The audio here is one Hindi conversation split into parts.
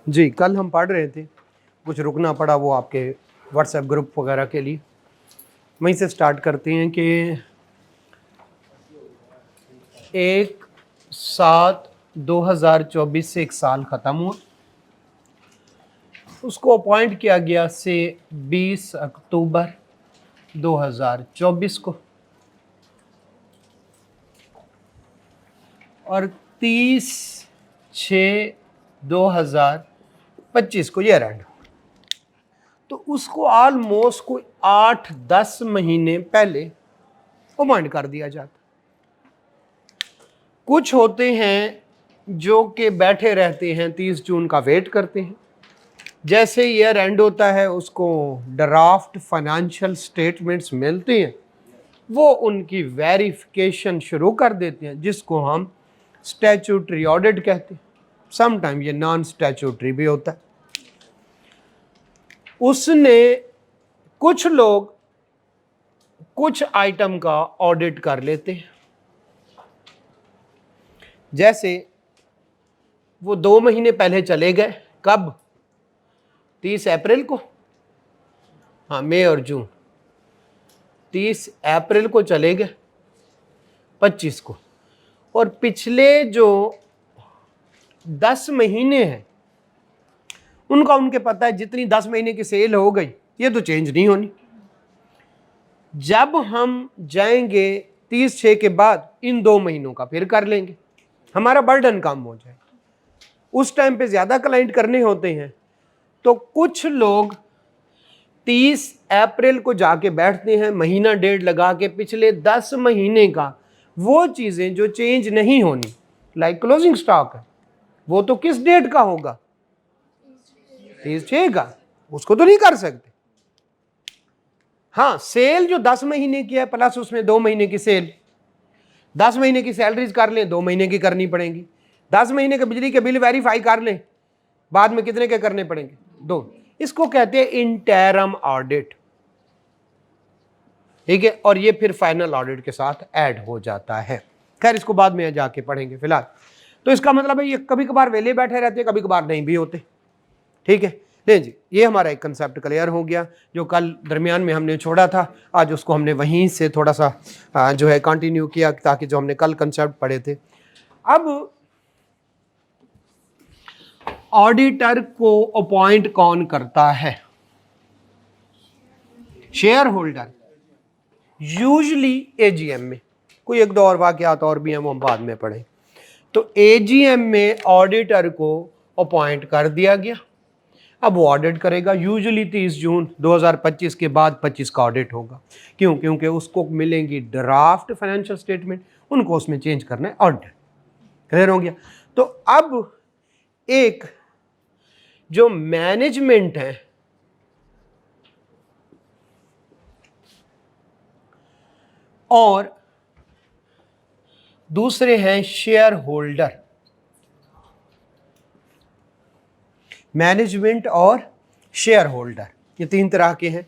जी, कल हम पढ़ रहे थे, कुछ रुकना पड़ा वो आपके व्हाट्सएप ग्रुप वगैरह के लिए। वहीं से स्टार्ट करते हैं कि 1/7/2024 से एक साल ख़त्म हुआ, उसको अपॉइंट किया गया से 20 अक्टूबर 2024 को, और 30/6/2025 को ईयर एंड। तो उसको ऑलमोस्ट कोई 8-10 महीने पहले अपॉइंट कर दिया जाता। कुछ होते हैं जो कि बैठे रहते हैं, 30 जून का वेट करते हैं, जैसे ईयर एंड होता है उसको ड्राफ्ट फाइनेंशियल स्टेटमेंट्स मिलते हैं, वो उनकी वेरिफिकेशन शुरू कर देते हैं, जिसको हम स्टैट्यूटरी ऑडिट कहते हैं। समटाइम ये नॉन स्टैट्यूटरी भी होता है। उसने कुछ लोग कुछ आइटम का ऑडिट कर लेते हैं, जैसे वो 2 महीने पहले चले गए, कब? 30 अप्रैल को, हाँ, मई और जून, 30 अप्रैल को चले गए 25 को, और पिछले जो 10 महीने हैं उनका उनके पता है जितनी 10 महीने की सेल हो गई ये तो चेंज नहीं होनी। जब हम जाएंगे 30/6 के बाद इन 2 महीनों का फिर कर लेंगे, हमारा बर्डन कम हो जाए। उस टाइम पे ज़्यादा क्लाइंट करने होते हैं, तो कुछ लोग 30 अप्रैल को जाके बैठते हैं, महीना डेढ़ लगा के पिछले 10 महीने का वो चीज़ें जो चेंज नहीं होनी, लाइक क्लोजिंग स्टॉक है, वो तो किस डेट का होगा? 30/6 का, उसको तो नहीं कर सकते। हाँ, सेल जो 10 महीने की है प्लस उसमें 2 महीने की सेल, 10 महीने की सैलरीज कर लें, 2 महीने की करनी पड़ेंगी। 10 महीने के बिजली के बिल वेरीफाई कर लें, बाद में कितने के करने पड़ेंगे? 2। इसको कहते हैं इंटरम ऑडिट, ठीक है, और ये फिर फाइनल ऑडिट के साथ ऐड हो जाता है। खैर, इसको बाद में जाके पढ़ेंगे। फिलहाल तो इसका मतलब है ये कभी कभार वेले बैठे रहते हैं, कभी कभार नहीं भी होते, ठीक है। नहीं जी, ये हमारा एक कंसेप्ट क्लियर हो गया जो कल दरमियान में हमने छोड़ा था, आज उसको हमने वहीं से थोड़ा सा जो है कंटिन्यू किया, ताकि जो हमने कल कंसेप्ट पढ़े थे। अब ऑडिटर को अपॉइंट कौन करता है? शेयर होल्डर, यूजली एजीएम में। कोई एक दो और वाकयात और भी हैं, वो हम बाद में पढ़ें। तो एजीएम में ऑडिटर को अपॉइंट कर दिया गया, अब वो ऑडिट करेगा। यूजुअली 30 जून 2025 के बाद 25 का ऑडिट होगा। क्यों? क्योंकि उसको मिलेंगी ड्राफ्ट फाइनेंशियल स्टेटमेंट, उनको उसमें चेंज करना है, ऑडिट। क्लियर हो गया? तो अब एक जो मैनेजमेंट है और दूसरे हैं शेयर होल्डर, मैनेजमेंट और शेयर होल्डर, ये 3 तरह के हैं।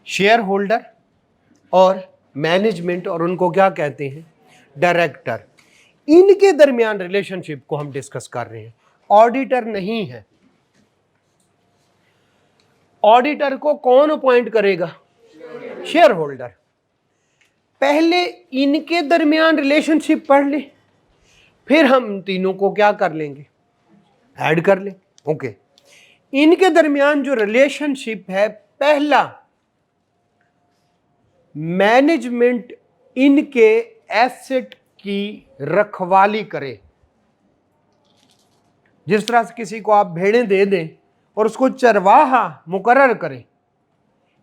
शेयर होल्डर और मैनेजमेंट, और उनको क्या कहते हैं? डायरेक्टर। इनके दरमियान रिलेशनशिप को हम डिस्कस कर रहे हैं, ऑडिटर नहीं है। ऑडिटर को कौन अपॉइंट करेगा? Share holder. पहले इनके दरमियान रिलेशनशिप पढ़ ले, फिर हम तीनों को क्या कर लेंगे? ऐड कर ले। ओके, इनके दरमियान जो रिलेशनशिप है, पहला, मैनेजमेंट इनके एसेट की रखवाली करे। जिस तरह से किसी को आप भेड़ें दे दें और उसको चरवाहा मुकर्रर करें,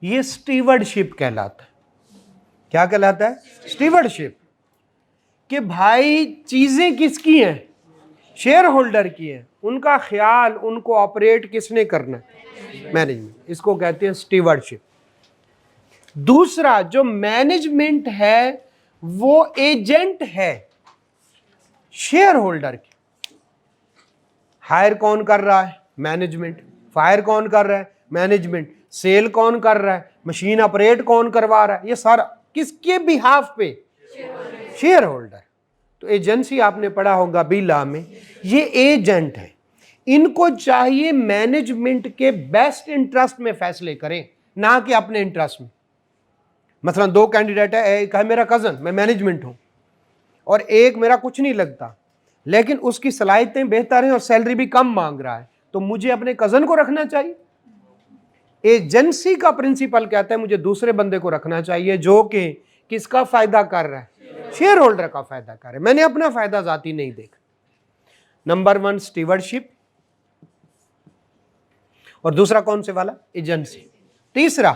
ये स्टीवर्डशिप कहलाता है। क्या कहलाता है? स्टीवर्डशिप। कि भाई चीजें किसकी हैं? शेयर होल्डर की हैं, उनका ख्याल, उनको ऑपरेट किसने करना है? मैनेजमेंट। इसको कहते हैं स्टीवर्डशिप। दूसरा, जो मैनेजमेंट है वो एजेंट है शेयर होल्डर की। हायर कौन कर रहा है? मैनेजमेंट। फायर कौन कर रहा है? मैनेजमेंट। सेल कौन कर रहा है? मशीन ऑपरेट कौन करवा रहा है? ये सारा किसके बिहाफ पे? Share holder. तो एजेंसी आपने पढ़ा होगा बी लॉ में, ये एजेंट है, इनको चाहिए मैनेजमेंट के बेस्ट इंटरेस्ट में फैसले करें, ना कि अपने इंटरेस्ट में। मतलब दो कैंडिडेट है, एक है मेरा कजन, मैं मैनेजमेंट हूं, और एक मेरा कुछ नहीं लगता लेकिन उसकी सलाहियतें बेहतर हैं और सैलरी भी कम मांग रहा है, तो मुझे अपने कजन को रखना चाहिए? एजेंसी का प्रिंसिपल कहता है मुझे दूसरे बंदे को रखना चाहिए जो कि किसका फायदा कर रहा है? शेयर होल्डर का फायदा कर रहा है। मैंने अपना फायदा जाती नहीं देखा। नंबर 1 स्टीवर्डशिप, और दूसरा कौन से वाला? एजेंसी। तीसरा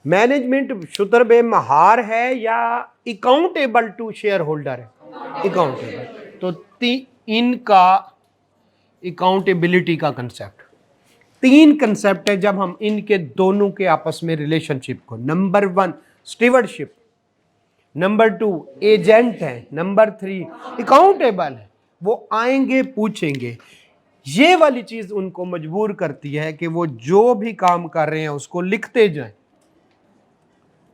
मैनेजमेंट शुतरबे महार है या अकाउंटेबल टू शेयर होल्डर है? अकाउंटेबल। तो इनका अकाउंटेबिलिटी का कंसेप्ट, 3 कंसेप्ट है जब हम इनके दोनों के आपस में रिलेशनशिप को, नंबर 1 स्टीवर्डशिप, नंबर 2 एजेंट है, नंबर 3 अकाउंटेबल है। वो आएंगे पूछेंगे, ये वाली चीज उनको मजबूर करती है कि वो जो भी काम कर रहे हैं उसको लिखते जाएं,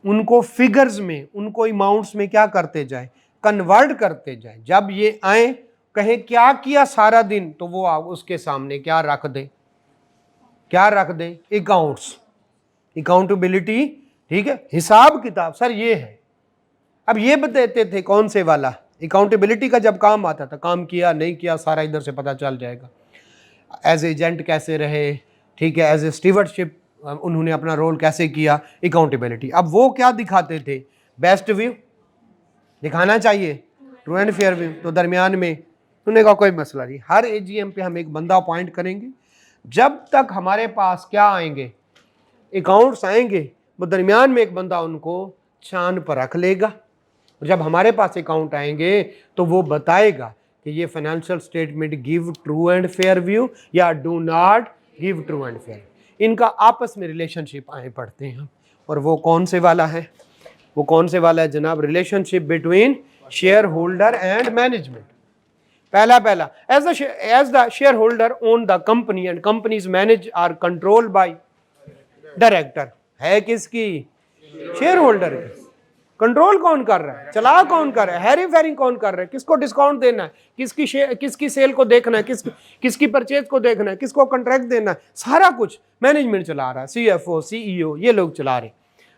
उनको फिगर्स में, उनको अमाउंट्स में क्या करते जाएं? कन्वर्ट करते जाएं। जब ये आए कहे क्या किया सारा दिन, तो वो उसके सामने क्या रख दे? क्या रख दे? अकाउंट्स, अकाउंटेबिलिटी, ठीक है, हिसाब किताब। सर ये है, अब ये बताते थे कौन से वाला अकाउंटेबिलिटी का जब काम आता था, काम किया नहीं किया सारा इधर से पता चल जाएगा। एज एजेंट कैसे रहे, ठीक है, एज ए स्टीवर्डशिप उन्होंने अपना रोल कैसे किया, अकाउंटेबिलिटी। अब वो क्या दिखाते थे? बेस्ट व्यू दिखाना चाहिए, ट्रू एंड फेयर व्यू। तो दरमियान में उन्होंने कहा कोई मसला नहीं, हर एजीएम पे हम एक बंदा अपॉइंट करेंगे, जब तक हमारे पास क्या आएंगे? अकाउंट्स आएंगे, वो दरमियान में एक बंदा उनको चांद पर रख लेगा। जब हमारे पास अकाउंट आएंगे तो वो बताएगा कि ये financial statement give true and fair view या do not give true and fair. इनका आपस में रिलेशनशिप आए पढ़ते हैं। और वो कौन से वाला है? वो कौन से वाला है जनाब? Relationship between share holder and management. पहला as the share holder own the company and companies manage or control by director. है किसकी? शेयर होल्डर की। कंट्रोल कौन कर रहा है? चला कौन कर रहा है? हैरिंग फेरिंग कौन कर रहा है? किसको डिस्काउंट देना है? किसकी सेल को देखना है? किसकी परचेज को देखना है? किसको कॉन्ट्रैक्ट देना है? सारा कुछ मैनेजमेंट चला रहा है, CFO CEO ये लोग चला रहे।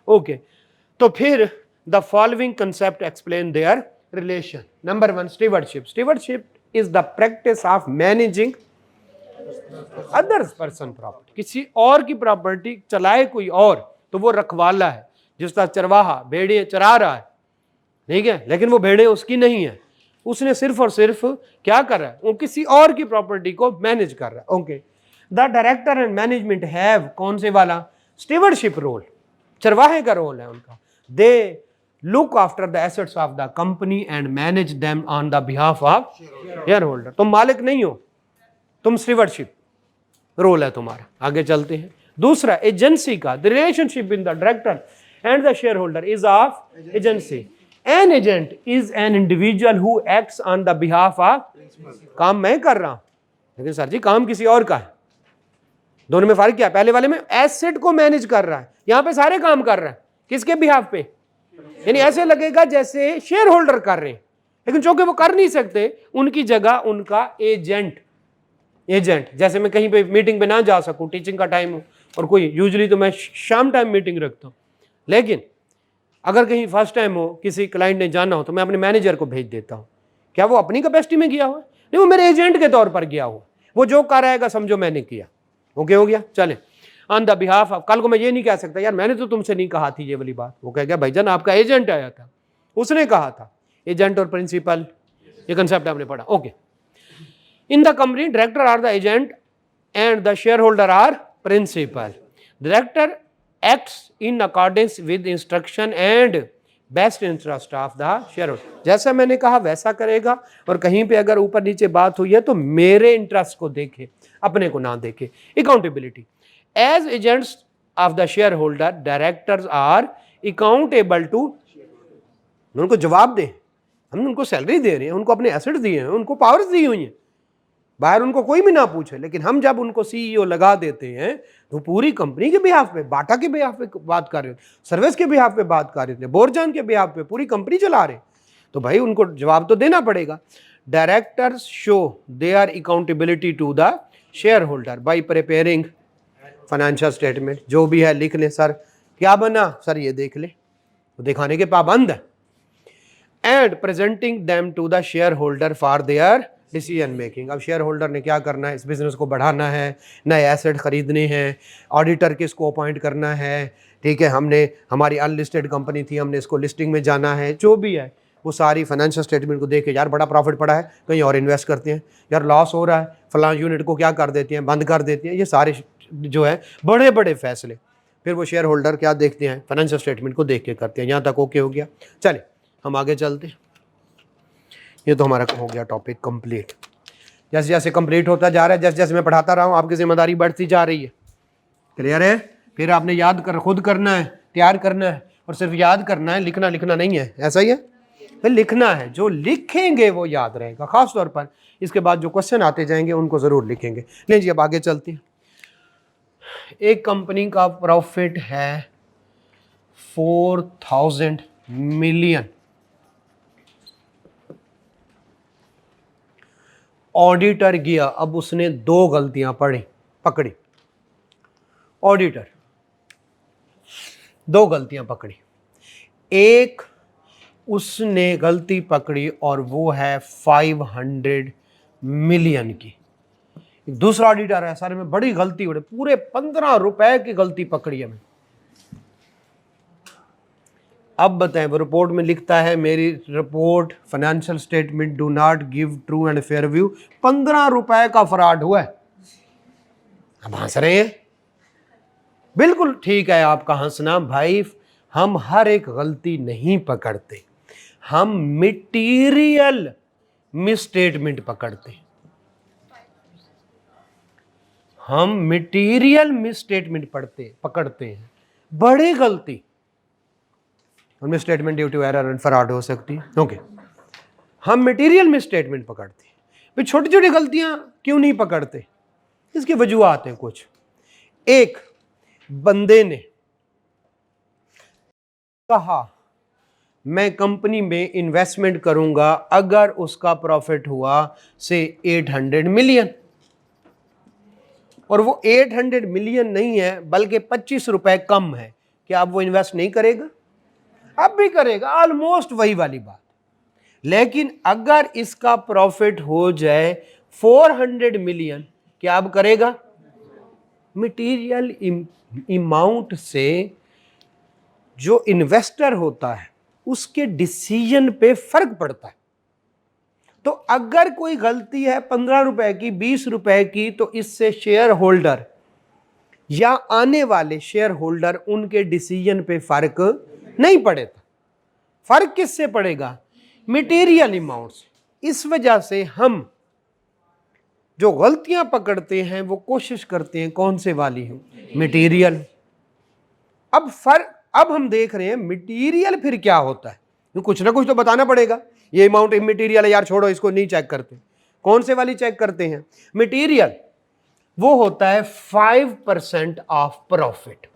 ओके, तो फिर the following concept explain there relation. Number 1 stewardship. Stewardship is the practice of managing others person property. किसी और की प्रॉपर्टी चलाए कोई और, तो वो रखवाला है। जिस तरह चरवाहा भेड़े चरा रहा है, ठीक है, लेकिन वो भेड़े उसकी नहीं है, उसने सिर्फ और सिर्फ क्या कर रहा है? वो किसी और की प्रॉपर्टी को मैनेज कर रहा है। Okay, the director and management have कौन से वाला? स्टीवर्डशिप रोल, चरवाहे का रोल है उनका। They look after the assets of the company and manage them on the behalf of share holder. तुम मालिक नहीं हो, तुम स्टीवर्डशिप रोल है तुम्हारा। आगे चलते हैं। दूसरा एजेंसी का, the relationship between the director and the shareholder is of agency. An agent is an individual who acts on the behalf of, काम मैं कर रहा हूं लेकिन सर जी काम किसी और का है। दोनों में फर्क क्या है? पहले वाले में एसेट को मैनेज कर रहा है, यहां पे सारे काम कर रहा है किसके बिहाफ पे? यानी ऐसे लगेगा जैसे शेयर होल्डर कर रहे हैं, लेकिन चूंकि वो कर नहीं सकते, उनकी जगह उनका एजेंट। जैसे मैं कहीं पे मीटिंग पे ना जा सकूं, टीचिंग का टाइम हो और कोई, यूजुअली तो मैं शाम टाइम मीटिंग रखता हूं, लेकिन अगर कहीं फर्स्ट टाइम हो, किसी क्लाइंट ने जाना हो, तो मैं अपने मैनेजर को भेज देता हूं। क्या वो अपनी कैपेसिटी में गया हुआ? नहीं, वो मेरे एजेंट के तौर पर गया हुआ। वो जो कर आएगा समझो मैंने किया। ओके हो गया? चले, ऑन द बिहाफ ऑफ। कल को मैं ये नहीं कह सकता यार मैंने तो तुमसे नहीं कहा थी ये वाली बात। वो कह गया भाईजान आपका एजेंट आया था, उसने कहा था। एजेंट और प्रिंसिपल, ये कंसेप्ट आपने पढ़ा। Okay, in the company director are the agent and the share holder are principal. Director acts in accordance with instruction and best interest of the shareholder। जैसा मैंने कहा वैसा करेगा, और कहीं पे अगर ऊपर नीचे बात हुई है तो मेरे इंटरेस्ट को देखे, अपने को ना देखे। Accountability, as agents of the share holder directors are accountable to, उनको जवाब दें, हम उनको सैलरी दे रहे हैं, उनको अपने एसेट्स दिए हैं, उनको पावर्स दी हुई हैं, बाहर उनको कोई भी ना पूछे, लेकिन हम जब उनको सीईओ लगा देते हैं तो पूरी कंपनी के बिहाफ पे, बाटा के बिहाफ पे बात कर रहे होते, सर्विस के बिहाफ पे बात कर रहे थे, बोरजान के बिहाफ पे पूरी कंपनी चला रहे, तो भाई उनको जवाब तो देना पड़ेगा। Directors show their accountability to the share holder by preparing financial statement. जो भी है लिख ले, सर क्या बना, सर ये देख ले, तो दिखाने के पाबंद है। And presenting them to the share holder for their decision making. अब शेयर होल्डर ने क्या करना है, इस बिजनेस को बढ़ाना है, नए एसेट खरीदने हैं, ऑडिटर किसको अपॉइंट करना है, ठीक है, हमने हमारी अनलिस्टेड कंपनी थी, हमने इसको लिस्टिंग में जाना है, जो भी है वो सारी फाइनेंशियल स्टेटमेंट को देख के, यार बड़ा प्रॉफिट पड़ा है कहीं और इन्वेस्ट करते हैं, यार लॉस हो रहा है फलां यूनिट को क्या कर देते हैं, बंद कर देते हैं। ये सारे जो है बड़े बड़े फैसले फिर वो शेयर होल्डर क्या देखते हैं, फाइनेंशियल स्टेटमेंट को देख के करते हैं। यहाँ तक ओके हो गया, चलिए हम आगे चलते हैं। ये तो हमारा हो गया टॉपिक कंप्लीट। जैसे जैसे कंप्लीट होता जा रहा है, जैसे जैसे मैं पढ़ाता रहा हूँ, आपकी जिम्मेदारी बढ़ती जा रही है। क्लियर है? फिर आपने याद कर खुद करना है, तैयार करना है, और सिर्फ याद करना है, लिखना लिखना नहीं है। ऐसा ही है, फिर लिखना है, जो लिखेंगे वो याद रहेगा। खास तौर पर इसके बाद जो क्वेश्चन आते जाएंगे उनको जरूर लिखेंगे। नहीं जी, अब आगे चलते हैं। एक कंपनी का प्रॉफिट है 4000 मिलियन। ऑडिटर गया, अब उसने 2 गलतियां पकड़ी। ऑडिटर 2 गलतियां पकड़ी। एक उसने गलती पकड़ी और वो है 500 मिलियन की। दूसरा ऑडिटर है, सारे में बड़ी गलती हो रही, पूरे 15 रुपए की गलती पकड़ी है। मैं अब बताएं, वो रिपोर्ट में लिखता है मेरी report financial statement do not give true and fair view. 15 रुपए का फ्रॉड हुआ है। अब हंस रहे हैं, बिल्कुल ठीक है आपका हंसना भाई। हम हर एक गलती नहीं पकड़ते, हम मटेरियल मिसस्टेटमेंट पकड़ते हैं। हम मटेरियल मिसस्टेटमेंट पकड़ते हैं। बड़ी गलती उनमें statement due to error and fraud हो सकती है। ओके, हम मटेरियल मिसस्टेटमेंट पकड़ते हैं। फिर छोटी छोटी गलतियां क्यों नहीं पकड़ते, इसकी वजूहत हैं कुछ। एक, बंदे ने कहा मैं कंपनी में इन्वेस्टमेंट करूंगा अगर उसका प्रॉफिट हुआ से 800 मिलियन, और वो 800 मिलियन नहीं है बल्कि 25 रुपए कम है, क्या अब वो इन्वेस्ट नहीं करेगा? अब भी करेगा, ऑलमोस्ट वही वाली बात। लेकिन अगर इसका प्रॉफिट हो जाए 400 मिलियन, क्या अब करेगा? मटेरियल अमाउंट से जो इन्वेस्टर होता है उसके डिसीजन पे फर्क पड़ता है। तो अगर कोई गलती है 15 रुपए की, 20 रुपए की, तो इससे शेयर होल्डर या आने वाले शेयर होल्डर उनके डिसीजन पे फर्क नहीं पड़ेगा। फर्क किससे पड़ेगा? मटेरियल अमाउंट से। इस वजह से हम जो गलतियां पकड़ते हैं वो कोशिश करते हैं कौन से वाली हो, मटेरियल। अब हम देख रहे हैं मटेरियल फिर क्या होता है, कुछ ना कुछ तो बताना पड़ेगा। ये अमाउंट इमटेरियल है यार, छोड़ो इसको नहीं चेक करते। कौन से वाली चेक करते हैं? मटेरियल। वो होता है 5% ऑफ प्रॉफिट।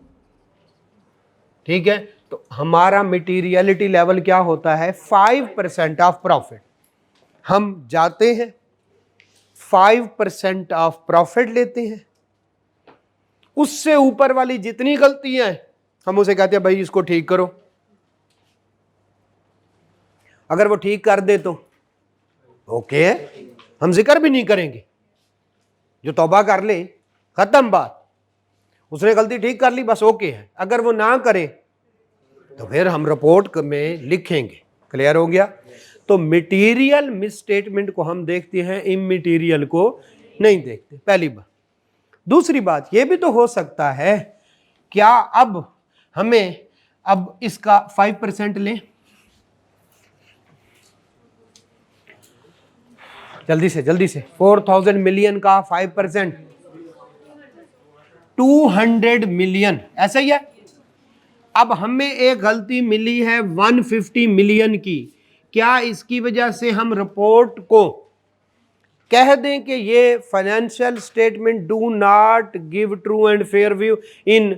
ठीक है, तो हमारा मटेरियलिटी लेवल क्या होता है? 5% ऑफ प्रॉफिट। हम जाते हैं 5% ऑफ प्रॉफिट लेते हैं, उससे ऊपर वाली जितनी गलतियां हैं हम उसे कहते हैं भाई इसको ठीक करो। अगर वो ठीक कर दे तो ओके है, हम जिक्र भी नहीं करेंगे। जो तौबा कर ले खत्म बात, उसने गलती ठीक कर ली बस ओके है। अगर वो ना करे तो फिर हम रिपोर्ट में लिखेंगे। क्लियर हो गया? तो मटेरियल मिसस्टेटमेंट को हम देखते हैं, इमटेरियल को नहीं देखते, पहली बात। दूसरी बात ये भी तो हो सकता है, क्या अब हमें अब इसका 5% लें, जल्दी से 4000 मिलियन का 5% 200 मिलियन, ऐसा ही है। अब हमें एक गलती मिली है 150 मिलियन की, क्या इसकी वजह से हम रिपोर्ट को कह दें कि ये financial statement do not give true and fair view इन,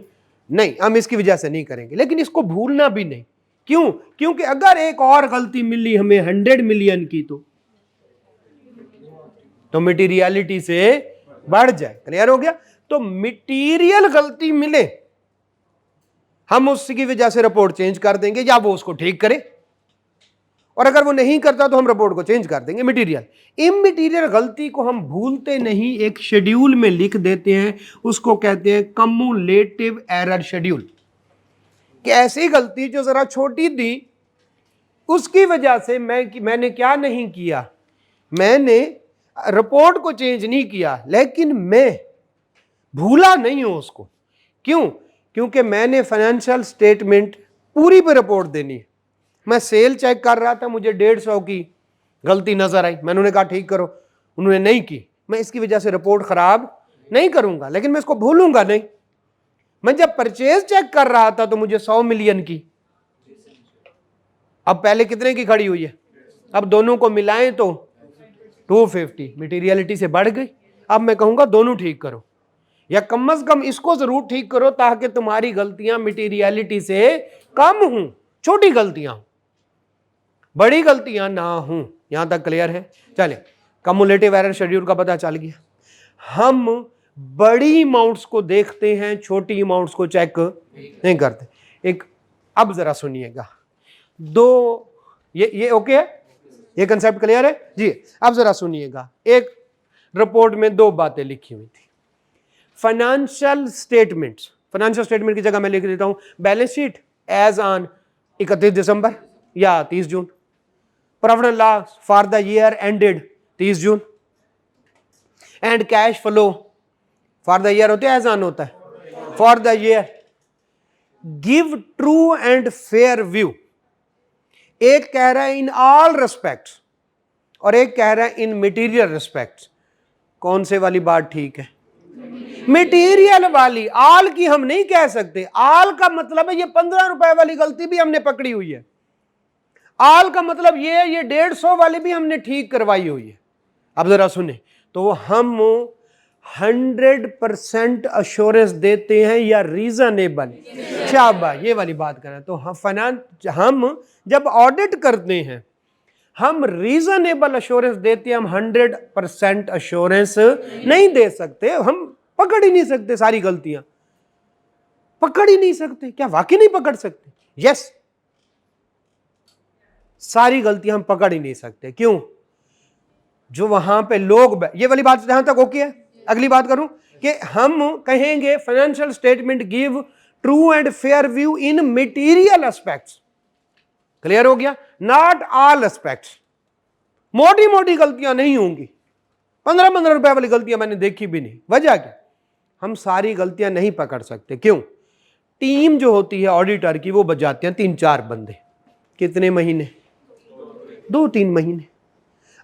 नहीं, हम इसकी वजह से नहीं करेंगे, लेकिन इसको भूलना भी नहीं। क्यों? क्योंकि अगर एक और गलती मिली हमें 100 मिलियन की तो मटेरियलिटी से बढ़ जाए। क्लियर हो गया? तो मटेरियल गलती मिले, हम उसकी वजह से रिपोर्ट चेंज कर देंगे या वो उसको ठीक करे, और अगर वो नहीं करता तो हम रिपोर्ट को चेंज कर देंगे। मटेरियल, इममटेरियल गलती को हम भूलते नहीं, एक शेड्यूल में लिख देते हैं, उसको कहते हैं कम्युलेटिव एरर शेड्यूल। कि ऐसी गलती जो जरा छोटी थी, उसकी वजह से मैंने क्या नहीं किया, मैंने रिपोर्ट को चेंज नहीं किया, लेकिन मैं भूला नहीं हूं उसको। क्यों? क्योंकि मैंने फाइनेंशियल स्टेटमेंट पूरी पे रिपोर्ट देनी है। मैं सेल चेक कर रहा था, मुझे 150 की गलती नजर आई, मैंने उन्हें कहा ठीक करो, उन्होंने नहीं की, मैं इसकी वजह से रिपोर्ट खराब नहीं करूंगा, लेकिन मैं इसको भूलूंगा नहीं। मैं जब परचेज चेक कर रहा था तो मुझे 100 मिलियन की, अब पहले कितने की खड़ी हुई है, अब दोनों को मिलाएं तो 250, मटेरियलिटी से बढ़ गई। अब मैं कहूंगा दोनों ठीक करो, या कम से कम इसको जरूर ठीक करो ताकि तुम्हारी गलतियां मटेरियलिटी से कम हों, छोटी गलतियां, बड़ी गलतियां ना हों। यहां तक क्लियर है? चले, कम्युलेटिव एरर शेड्यूल का पता चल गया। हम बड़ी अमाउंट्स को देखते हैं, छोटी अमाउंट्स को चेक नहीं करते। एक, अब जरा सुनिएगा, दो, ये ओके है, ये कंसेप्ट क्लियर है जी? अब जरा सुनिएगा, एक रिपोर्ट में दो बातें लिखी हुई थी। फाइनेंशियल स्टेटमेंट्स, फाइनेंशियल स्टेटमेंट की जगह मैं लिख देता हूं balance sheet as on 31 December या 30 June, profit and loss for the year ended 30 June, and cash flow for the year होते हैं, एज ऑन होता है for the year. Give true and fair view, एक कह रहा है इन ऑल रिस्पेक्ट्स और एक कह रहा है इन मटेरियल रिस्पेक्ट्स। कौन से वाली बात ठीक है? मटेरियल वाली। आल की हम नहीं कह सकते, आल का मतलब है ये 15 रुपए वाली गलती भी हमने पकड़ी हुई है, आल का मतलब ये 150 वाली भी हमने ठीक करवाई हुई है। अब जरा सुने, तो हम 100% अश्योरेंस देते हैं या रीजनेबल? शाबाश, ये वाली बात करें तो हम जब ऑडिट करते हैं हम रीजनेबल अश्योरेंस देते हैं, हम 100% अश्योरेंस नहीं दे सकते। हम पकड़ ही नहीं सकते, सारी गलतियां पकड़ ही नहीं सकते। क्या वाकई नहीं पकड़ सकते? यस, सारी गलतियां हम पकड़ ही नहीं सकते। क्यों? जो वहां पे लोग, ये वाली बात जहां तक ओके है, अगली बात करूं कि हम कहेंगे financial statement give true and fair view in material aspects. Clear हो गया? Not all aspects. मोटी मोटी गलतियां नहीं होंगी, 15 रुपए वाली गलतियां मैंने देखी भी नहीं। वजह क्या? हम सारी गलतियां नहीं पकड़ सकते। क्यों? टीम जो होती है ऑडिटर की, वो बजाते हैं 3-4 बंदे। कितने महीने? 2-3 महीने।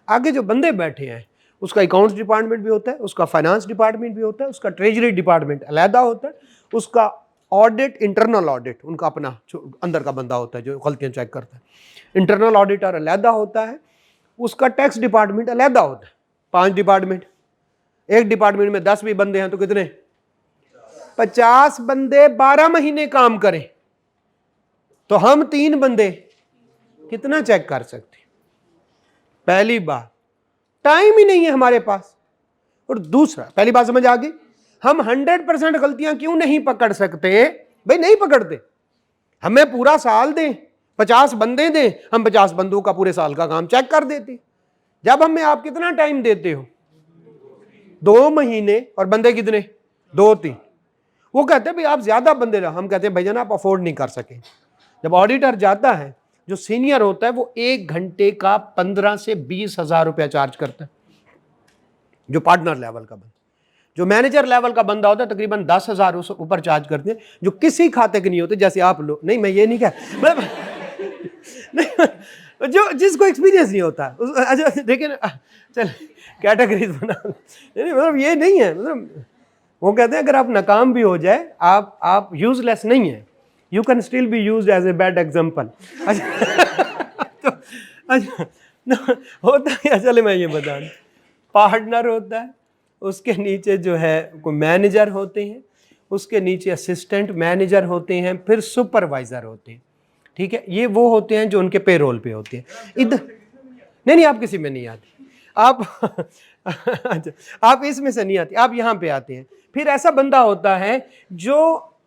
आगे जो बंदे बैठे हैं, उसका अकाउंट्स डिपार्टमेंट भी होता है, उसका फाइनेंस डिपार्टमेंट भी होता है, उसका ट्रेजरी डिपार्टमेंट अलहदा होता है, उसका ऑडिट, इंटरनल ऑडिट उनका अपना अंदर का बंदा होता है जो गलतियां चेक करता है, इंटरनल ऑडिटर अलहदा होता है, उसका टैक्स डिपार्टमेंट अलहदा होता है। 5 डिपार्टमेंट। एक डिपार्टमेंट में 10 भी बंदे हैं तो कितने? 50 बंदे 12 महीने काम करें तो हम 3 बंदे कितना चेक कर सकते? पहली बात, टाइम ही नहीं है हमारे पास। और दूसरा, पहली बात समझ आ गई, हम 100% गलतियां क्यों नहीं पकड़ सकते? भाई नहीं पकड़ते। हमें पूरा साल दें, 50 बंदे दें, हम 50 बंदों का पूरे साल का काम चेक कर देते। जब हमें आप कितना टाइम देते हो? 2 महीने। और बंदे कितने? 2-3। वो कहते हैं भाई आप ज्यादा बंदे रहो, हम कहते हैं भाईजान आप अफोर्ड नहीं कर सके। जब ऑडिटर जाता है, जो सीनियर होता है वो 1 घंटे का 15 से 20 हजार रुपया चार्ज करता है, जो पार्टनर लेवल का बंदा। जो मैनेजर लेवल का बंदा होता है तकरीबन 10,000 ऊपर चार्ज करते हैं, जो किसी खाते के नहीं होते, जैसे आप लोग। नहीं, मैं ये नहीं कह नहीं, जो जिसको एक्सपीरियंस नहीं होता। अच्छा देखिए ना, चल कैटेगरीज बना, नहीं मतलब ये नहीं है, मतलब वो कहते हैं अगर आप नाकाम भी हो जाए, आप यूजलेस नहीं है, you can still be used as a bad example. अच्छा होता है। चले मैं ये बता दूं, पार्टनर होता है, उसके नीचे जो है कोई मैनेजर होते हैं, उसके नीचे असिस्टेंट मैनेजर होते हैं, फिर सुपरवाइजर होते हैं। ठीक है, ये वो होते हैं जो उनके पेरोल पे होते हैं। इधर नहीं, आप किसी में नहीं आते, आप अच्छा, आप इसमें से नहीं आते, आप यहाँ पे आते हैं। फिर ऐसा बंदा होता है जो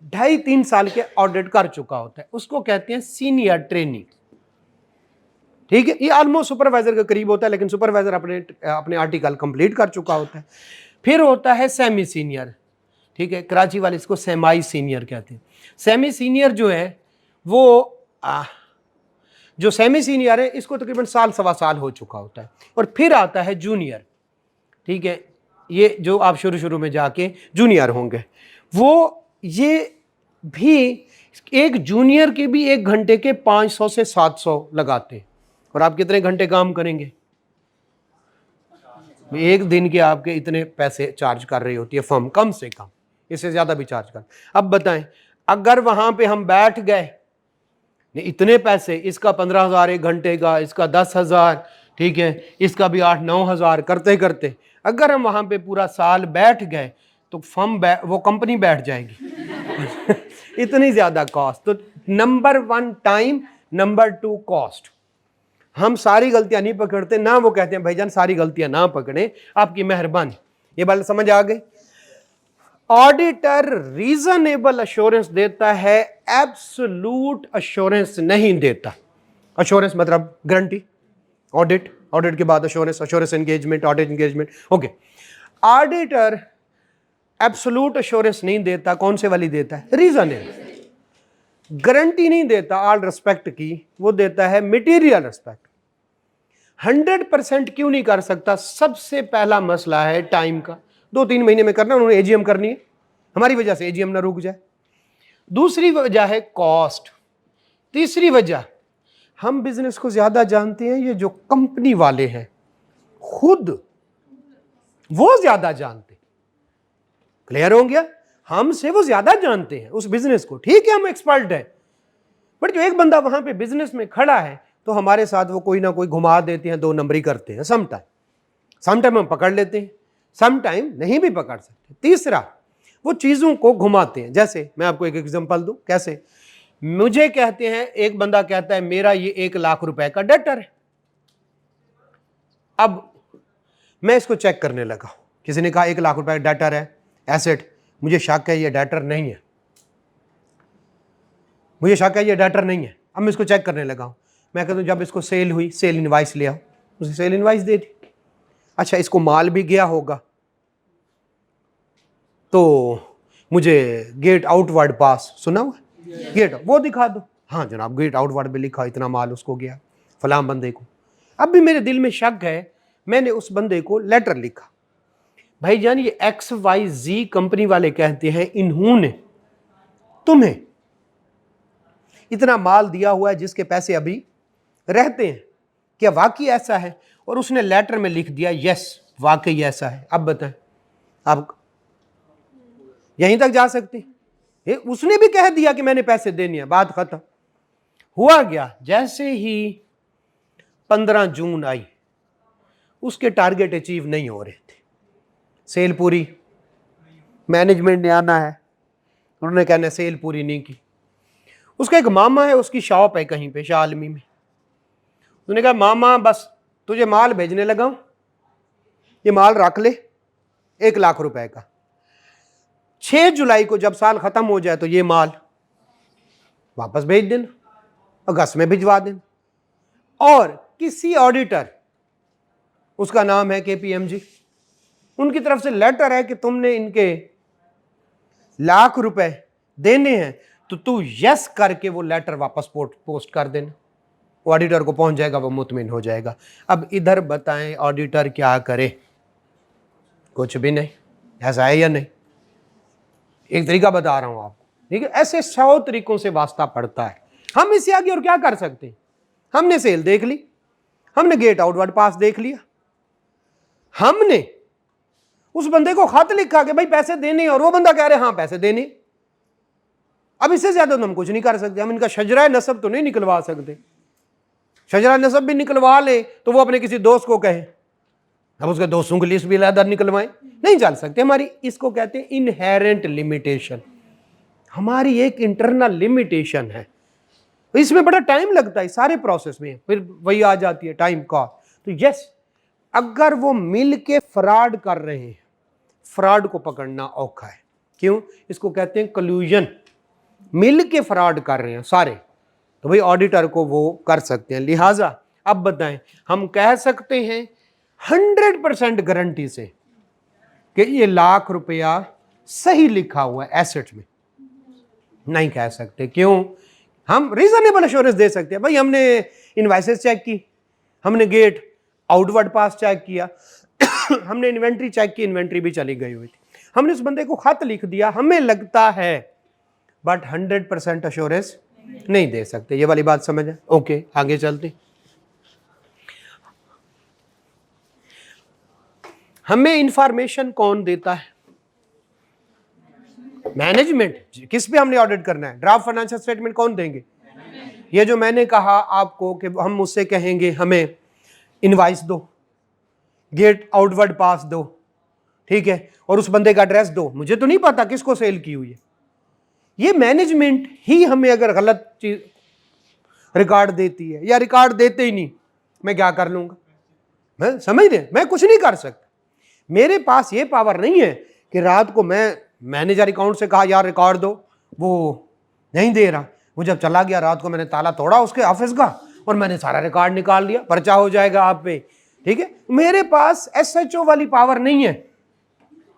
2.5-3 साल के ऑडिट कर चुका होता है, उसको कहते हैं सीनियर ट्रेनी। ठीक है, ये ऑलमोस्ट सुपरवाइजर के करीब होता है, लेकिन सुपरवाइजर अपने आर्टिकल कंप्लीट कर चुका होता है। फिर होता है सेमी सीनियर। ठीक है, कराची वाले इसको सेमाई सीनियर कहते हैं। सेमी सीनियर जो है वो जो सेमी सीनियर है इसको तकरीबन साल सवा साल हो चुका होता है। और फिर आता है जूनियर। ठीक है, ये जो आप शुरू में जाके जूनियर होंगे, वो ये भी एक जूनियर के भी 1 घंटे के 500 से 700 लगाते हैं। और आप कितने घंटे काम करेंगे? 1 दिन के आपके इतने पैसे चार्ज कर रही होती है फर्म, कम से कम, इससे ज्यादा भी चार्ज कर। अब बताएं, अगर वहां पे हम बैठ गए, इतने पैसे, इसका 15,000 1 घंटे का, इसका 10,000, ठीक है, इसका भी 8-9 हज़ार करते करते अगर हम वहां पे पूरा साल बैठ गए तो फर्म वो कंपनी बैठ जाएगी। इतनी ज्यादा कॉस्ट। तो नंबर 1 टाइम, नंबर 2 कॉस्ट। हम सारी गलतियां नहीं पकड़ते ना, वो कहते हैं भाईजान सारी गलतियां ना पकड़े, आपकी मेहरबानी। ये बात समझ आ गई? ऑडिटर रीजनेबल अश्योरेंस देता है, एब्सोल्यूट अश्योरेंस नहीं देता। अश्योरेंस मतलब गारंटी, ऑडिट के बाद assurance engagement, audit engagement. Okay, auditor absolute assurance नहीं देता। कौन से वाली देता है? रीजनेबल। गारंटी नहीं देता ऑल रिस्पेक्ट की, वो देता है मटेरियल रिस्पेक्ट। 100% क्यों नहीं कर सकता? सबसे पहला मसला है टाइम का। 2-3 महीने में करना, उन्होंने एजीएम करनी है, हमारी वजह से एजीएम ना रुक जाए। दूसरी वजह है कॉस्ट। तीसरी वजह, हम बिजनेस को ज्यादा जानते हैं, ये जो कंपनी वाले हैं खुद वो ज्यादा जानते। क्लियर हो गया? हमसे वो ज्यादा जानते हैं उस बिजनेस को। ठीक है, हम एक्सपर्ट हैं, बट जो एक बंदा वहां पे बिजनेस में खड़ा है तो हमारे साथ वो कोई ना कोई घुमा देते हैं, 2 नंबरी करते हैं। समटाइम हम पकड़ लेते हैं, समटाइम नहीं भी पकड़ सकते। तीसरा, वो चीजों को घुमाते हैं। जैसे मैं आपको एक एग्जांपल दूं, कैसे? मुझे कहते हैं, एक बंदा कहता है मेरा ये 1 लाख रुपए का डेटर है। अब मैं इसको चेक करने लगा, किसी ने कहा 1 लाख रुपए का डेटर है, एसेट। मुझे शक है ये डेटर नहीं है, मुझे शक है ये डेटर नहीं है। अब मैं इसको चेक करने लगा हूं। मैं कहता हूं जब इसको सेल हुई, सेल इनवाइस ले आओ, उसे सेल इनवाइस दे दी। अच्छा, इसको माल भी गया होगा, तो मुझे गेट आउटवर्ड पास सुना हुआ, गेट वो दिखा दो। हाँ जनाब, गेट आउटवर्ड पे लिखा इतना माल उसको गया फलां बंदे को। अब भी मेरे दिल में शक है, मैंने उस बंदे को लेटर लिखा, भाईजान ये XYZ कंपनी वाले कहते हैं इन्होंने तुम्हें इतना माल दिया हुआ है जिसके पैसे अभी रहते हैं, क्या वाकई ऐसा है? और उसने लेटर में लिख दिया यस वाकई ऐसा है। अब बताएं, आप यहीं तक जा सकते हैं? उसने भी कह दिया कि मैंने पैसे देने हैं, बात खत्म। हुआ गया, जैसे ही 15 जून आई, उसके टारगेट अचीव नहीं हो रहे थे, सेल पूरी, मैनेजमेंट ने आना है, उन्होंने कहना सेल पूरी नहीं की। उसका एक मामा है, उसकी शॉप है कहीं पे शालमी में। उसने कहा मामा बस तुझे माल भेजने लगा हूं, ये माल रख ले 1 लाख रुपए का। 6 जुलाई को जब साल खत्म हो जाए तो ये माल वापस भेज देना, अगस्त में भिजवा देना। और किसी ऑडिटर, उसका नाम है KPMG, उनकी तरफ से लेटर है कि तुमने इनके 1 लाख रुपए देने हैं, तो तू यस करके वो लेटर वापस पोस्ट कर देना, वो ऑडिटर को पहुंच जाएगा, वो मुतमिन हो जाएगा। अब इधर बताएं ऑडिटर क्या करे? कुछ भी नहीं। ऐसा है या नहीं? एक तरीका बता रहा हूं आपको, ठीक है? ऐसे 100 तरीकों से वास्ता पड़ता है। हम इससे आगे और क्या कर सकते हैं? हमने सेल देख ली, हमने गेट आउटवर्ड पास देख लिया, हमने उस बंदे को खत लिखा कि भाई पैसे देने, और वो बंदा कह रहे हाँ पैसे देने। अब इससे ज्यादा तो हम कुछ नहीं कर सकते। हम इनका शजरा नसब तो नहीं निकलवा सकते। शजरा नसब भी निकलवा ले तो वो अपने किसी दोस्त को कहे अब उसके दोस्तों की लिस्ट भी लादार निकलवाएं, नहीं चल सकते। हमारी इसको कहते हैं इनहेरेंट लिमिटेशन, हमारी एक इंटरनल लिमिटेशन है। इसमें बड़ा टाइम लगता है सारे प्रोसेस में, फिर वही आ जाती है टाइम का। तो यस, अगर वो मिल के फ्रॉड कर रहे हैं, फ्रॉड को पकड़ना औखा है। क्यों? इसको कहते हैं कल्यूजन। मिल के फ्रॉड कर रहे हैं सारे, तो भाई ऑडिटर को वो कर सकते हैं। लिहाजा अब बताएं, हम कह सकते हैं 100% गारंटी से कि ये ₹1,00,000 सही लिखा हुआ है एसेट्स में? नहीं कह सकते। क्यों? हम रीजनेबल एश्योरेंस दे सकते हैं, भाई हमने इनवाइसेस चेक की, हमने गेट आउटवर्ड पास चेक किया, हमने इन्वेंट्री चेक की, इन्वेंट्री भी चली गई हुई थी, हमने उस बंदे को खत लिख दिया, हमें लगता है, बट 100% एश्योरेंस नहीं दे सकते। ये वाली बात समझ है? ओके, आगे चलते। हमें इंफॉर्मेशन कौन देता है? मैनेजमेंट। किस पे हमने ऑडिट करना है? ड्राफ्ट फाइनेंशियल स्टेटमेंट कौन देंगे? ये जो मैंने कहा आपको कि हम उससे कहेंगे हमें इनवाइस दो, गेट आउटवर्ड पास दो, ठीक है, और उस बंदे का एड्रेस दो, मुझे तो नहीं पता किसको सेल की हुई है। ये मैनेजमेंट ही हमें अगर गलत चीज रिकॉर्ड देती है या रिकॉर्ड देते ही नहीं, मैं क्या कर लूंगा? मैं समझ रहे, मैं कुछ नहीं कर सकता। मेरे पास ये पावर नहीं है कि रात को मैं मैनेजर अकाउंट से कहा यार रिकॉर्ड दो, वो नहीं दे रहा, वो जब चला गया रात को मैंने ताला तोड़ा उसके ऑफिस का और मैंने सारा रिकॉर्ड निकाल लिया, पर्चा हो जाएगा आप पे, ठीक है। मेरे पास SHO वाली पावर नहीं है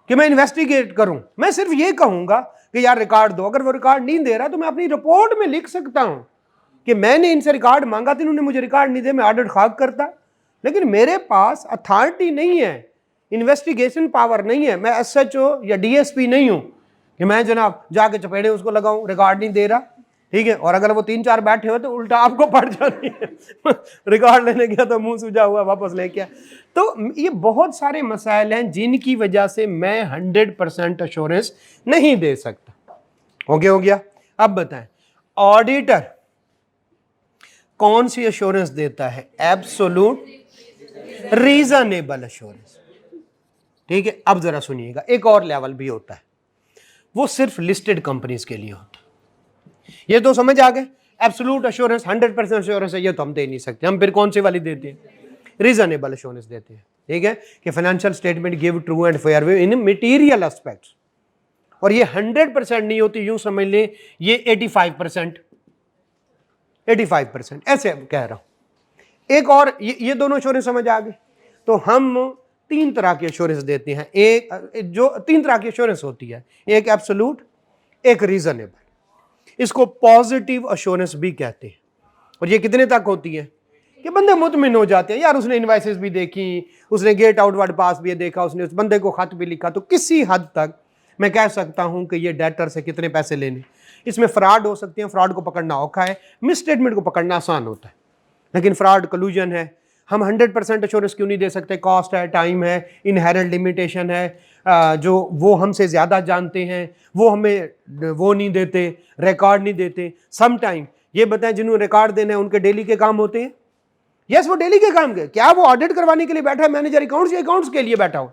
कि मैं इन्वेस्टिगेट करूं। मैं सिर्फ ये कहूंगा कि यार रिकॉर्ड दो। अगर वो रिकॉर्ड नहीं दे रहा तो मैं अपनी रिपोर्ट में लिख सकता हूं कि मैंने इनसे रिकॉर्ड मांगा था, इन्होंने मुझे रिकॉर्ड नहीं दिया, मैं ऑडिट खाक करता। लेकिन मेरे पास अथॉरिटी नहीं है, इन्वेस्टिगेशन पावर नहीं है। मैं SHO या DSP नहीं हूं कि मैं जनाब जाके चपेड़े उसको लगाऊं, रिकॉर्ड नहीं दे रहा, ठीक है। और अगर वो 3-4 बैठे हो तो उल्टा आपको पड़ जाती है रिकॉर्ड लेने गया तो मुंह सूजा हुआ वापस लेके आया। तो ये बहुत सारे मसाइल हैं जिनकी वजह से मैं 100% एश्योरेंस नहीं दे सकता। ओके, हो गया। अब बताएं, ऑडिटर कौन सी एश्योरेंस देता है? एब्सोल्यूट रीजनेबल एश्योरेंस, ठीक है। अब जरा सुनिएगा, एक और लेवल भी होता है, वो सिर्फ लिस्टेड कंपनीज के लिए होता है। ये तो समझ आ गए, एब्सोल्यूट एश्योरेंस 100% एश्योरेंस है, ये तो हम दे नहीं सकते। हम फिर कौन सी वाली देते हैं? रीजनेबल एश्योरेंस देते हैं, ठीक है, कि financial statement give true and fair view in material aspects. और ये 100% नहीं होती, यूं समझ लें ये 85% ऐसे कह रहा हूं। एक और ये दोनों एश्योरेंस समझ आ गए। तो हम 3 तरह की एश्योरेंस देते हैं। एक जो 3 तरह की एश्योरेंस होती है, एक एब्सोल्यूट, एक रीजनेबल, इसको पॉजिटिव एश्योरेंस भी कहते हैं। और ये कितने तक होती है कि बंदे मुतमिन हो जाते हैं, यार उसने इनवाइसेस भी देखी, उसने गेट आउटवर्ड पास भी देखा, उसने उस बंदे को खत भी लिखा, तो किसी हद तक मैं कह सकता हूं कि ये डेटर से कितने पैसे लेने। इसमें फ्रॉड हो सकते हैं, फ्रॉड को पकड़ना औखा है, मिस स्टेटमेंट को पकड़ना आसान होता है, लेकिन फ्रॉड कल्यूजन है। हम 100% एश्योरेंस क्यों नहीं दे सकते? कॉस्ट है, टाइम है, इनहेरेंट लिमिटेशन है, जो वो हमसे ज़्यादा जानते हैं वो हमें वो नहीं देते, रिकॉर्ड नहीं देते। सम टाइम ये बताएं, जिन्होंने रिकॉर्ड देना है उनके डेली के काम होते हैं। यस, वो डेली के काम के, क्या वो ऑडिट करवाने के लिए बैठा है? मैनेजर अकाउंट्स के लिए बैठा हो।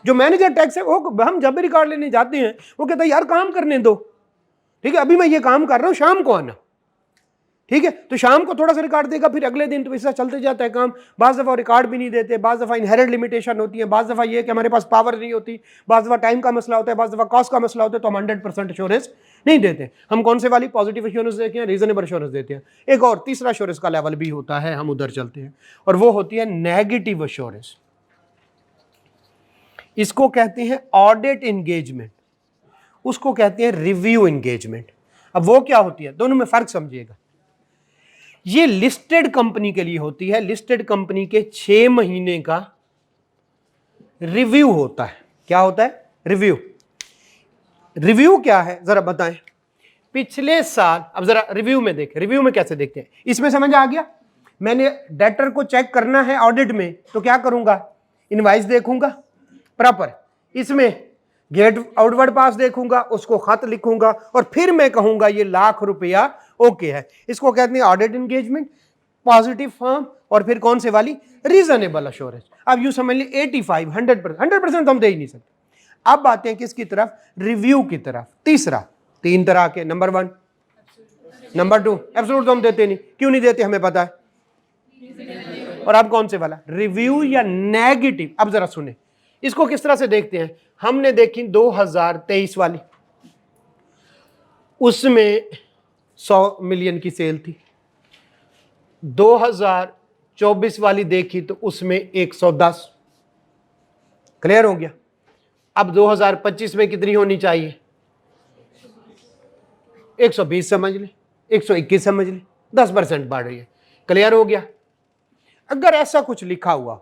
जो मैनेजर टैक्स है वो हम जब भी रिकॉर्ड लेने जाते हैं वो कहता है यार काम करने दो, ठीक है, अभी मैं ये काम कर रहा हूँ, शाम को आना, ठीक है। तो शाम को थोड़ा सा रिकॉर्ड देगा, फिर अगले दिन तो ऐसा चलते जाता है काम। बाज़ दफ़ा रिकॉर्ड भी नहीं देते, बाज़ दफ़ा इनहेरेंट लिमिटेशन होती है, बाज़ दफ़ा ये कि हमारे पास पावर नहीं होती, बाज़ दफ़ा टाइम का मसला होता है, बाज़ दफ़ा कॉस्ट का मसला होता है, तो हम 100% एश्योरेंस नहीं देते। हम कौन से वाली? पॉजिटिव एश्योरेंस देते हैं, रीजनेबल एश्योरेंस देते हैं। एक और तीसरा एश्योरेंस का लेवल भी होता है, हम उधर चलते हैं, और वो होती है नेगेटिव एश्योरेंस। इसको कहते हैं ऑडिट एंगेजमेंट, उसको कहते हैं रिव्यू एंगेजमेंट। अब वो क्या होती है, दोनों में फर्क समझिएगा। ये लिस्टेड कंपनी के लिए होती है। लिस्टेड कंपनी के 6 महीने का रिव्यू होता है। क्या होता है? रिव्यू। रिव्यू क्या है जरा बताएं? पिछले साल, अब जरा रिव्यू में देखें, रिव्यू में कैसे देखते हैं, इसमें समझ आ गया। मैंने डेटर को चेक करना है ऑडिट में, तो क्या करूंगा? इनवाइस देखूंगा प्रॉपर, इसमें गेट आउटवर्ड पास देखूंगा, उसको खत लिखूंगा, और फिर मैं कहूंगा ये ₹1,00,000 ओके है। इसको कहते हैं ऑडिट एंगेजमेंट, पॉजिटिव फर्म और फिर कौन से वाली, रीजनेबल अश्योरेंस। अब यूं समझ लीजिए 85, 100% तो हम दे ही नहीं सकते। अब आते हैं किसकी तरफ, रिव्यू की तरफ। तीसरा, 3 तरह के, नंबर 1, नंबर 2 एब्सोल्यूट तो हम देते नहीं, क्यों नहीं देते हमें पता है। और अब कौन से वाला, रिव्यू या नेगेटिव। अब जरा सुने, इसको किस तरह से देखते हैं। हमने देखी 2023 वाली, उसमें 100 मिलियन की सेल थी। 2024 वाली देखी तो उसमें 110। क्लियर हो गया। अब 2025 में कितनी होनी चाहिए, 120 समझ ले, 121 समझ ले, 10% बढ़ रही है। क्लियर हो गया। अगर ऐसा कुछ लिखा हुआ,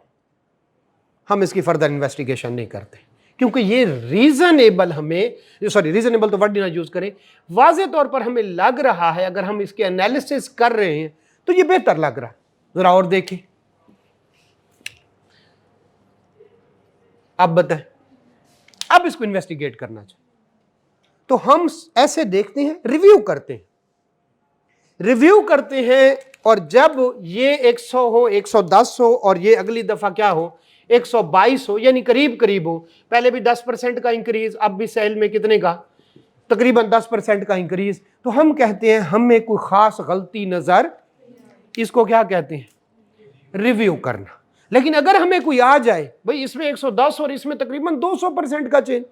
हम इसकी फर्दर इन्वेस्टिगेशन नहीं करते, क्योंकि ये रीजनेबल हमें, सॉरी रीजनेबल तो वर्ड ना यूज करें, वाज़े तौर पर हमें लग रहा है, अगर हम इसके एनालिसिस कर रहे हैं तो ये बेहतर लग रहा है। जरा और देखें, अब बताएं, अब इसको इन्वेस्टिगेट करना चाहिए। तो हम ऐसे देखते हैं, रिव्यू करते हैं, रिव्यू करते हैं, और जब ये 100 हो, 110 हो, और ये अगली दफा क्या हो, 122 हो, यानी करीब करीब हो। पहले भी 10% का इंक्रीज, अब भी सेल में कितने का, तकरीबन 10% का इंक्रीज। तो हम कहते हैं हमें कोई खास गलती नजर, इसको क्या कहते हैं, रिव्यू करना। लेकिन अगर हमें कोई आ जाए, भाई इसमें 110 और इसमें तकरीबन 200% का चेंज,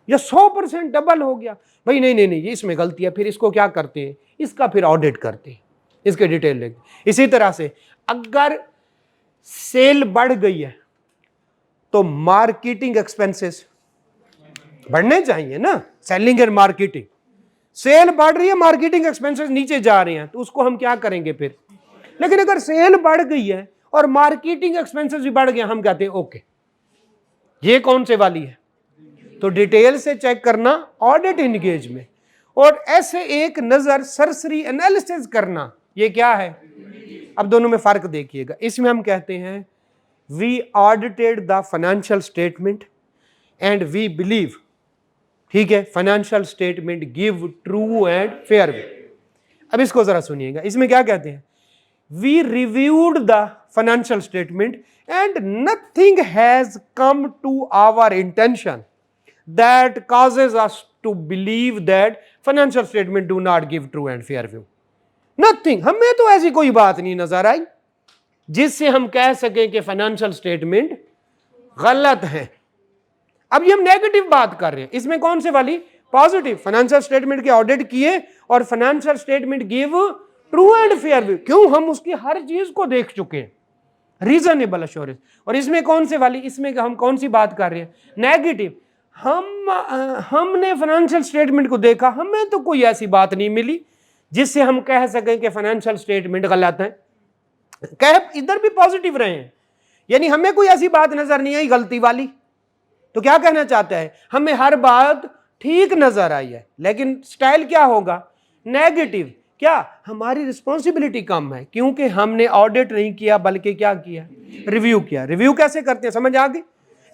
या 100% डबल हो गया, भाई नहीं नहीं नहीं, ये इसमें गलती है, फिर इसको क्या करते हैं, इसका फिर ऑडिट करते हैं, इसके डिटेल लेते। इसी तरह से अगर सेल बढ़ गई है तो मार्केटिंग एक्सपेंसेस बढ़ने चाहिए ना, सेलिंग एंड मार्केटिंग। सेल बढ़ रही है, मार्केटिंग एक्सपेंसेस नीचे जा रहे हैं, तो उसको हम क्या करेंगे फिर। लेकिन अगर सेल बढ़ गई है और मार्केटिंग एक्सपेंसेस भी बढ़ गए, हम कहते हैं ओके, ये कौन से वाली है, तो डिटेल से चेक करना, ऑडिट इंगेज में, और ऐसे एक नजर सरसरी एनालिसिस करना, ये क्या है। अब दोनों में फर्क देखिएगा। इसमें हम कहते हैं we audited the financial statement and we believe, ठीक है, financial statement give true and fair way. अब इसको जरा सुनिएगा, इसमें क्या कहते हैं, we reviewed the financial statement and nothing has come to our intention that causes us to believe that financial statement do not give true and fair view. Nothing, हमें तो ऐसी कोई बात नहीं नजर आई जिससे हम कह सकें कि फाइनेंशियल स्टेटमेंट गलत है। अब ये हम नेगेटिव बात कर रहे हैं, इसमें कौन से वाली, पॉजिटिव। फाइनेंशियल स्टेटमेंट के ऑडिट किए और financial statement give true and fair view, क्यों, हम उसकी हर चीज को देख चुके हैं, रीजनेबल अश्योरेंस। और इसमें कौन से वाली, इसमें हम कौन सी बात कर रहे हैं, नेगेटिव। हमने फाइनेंशियल स्टेटमेंट को देखा, हमें तो कोई ऐसी बात नहीं मिली जिससे हम कह सकें कि फाइनेंशियल स्टेटमेंट गलत है। कह इधर भी पॉजिटिव रहे हैं, यानी हमें कोई ऐसी बात नजर नहीं आई गलती वाली। तो क्या कहना चाहता है, हमें हर बात ठीक नजर आई है, लेकिन स्टाइल क्या होगा, नेगेटिव। क्या, हमारी रिस्पॉन्सिबिलिटी कम है, क्योंकि हमने ऑडिट नहीं किया बल्कि क्या किया, रिव्यू किया। रिव्यू कैसे करते हैं, समझ आ गई।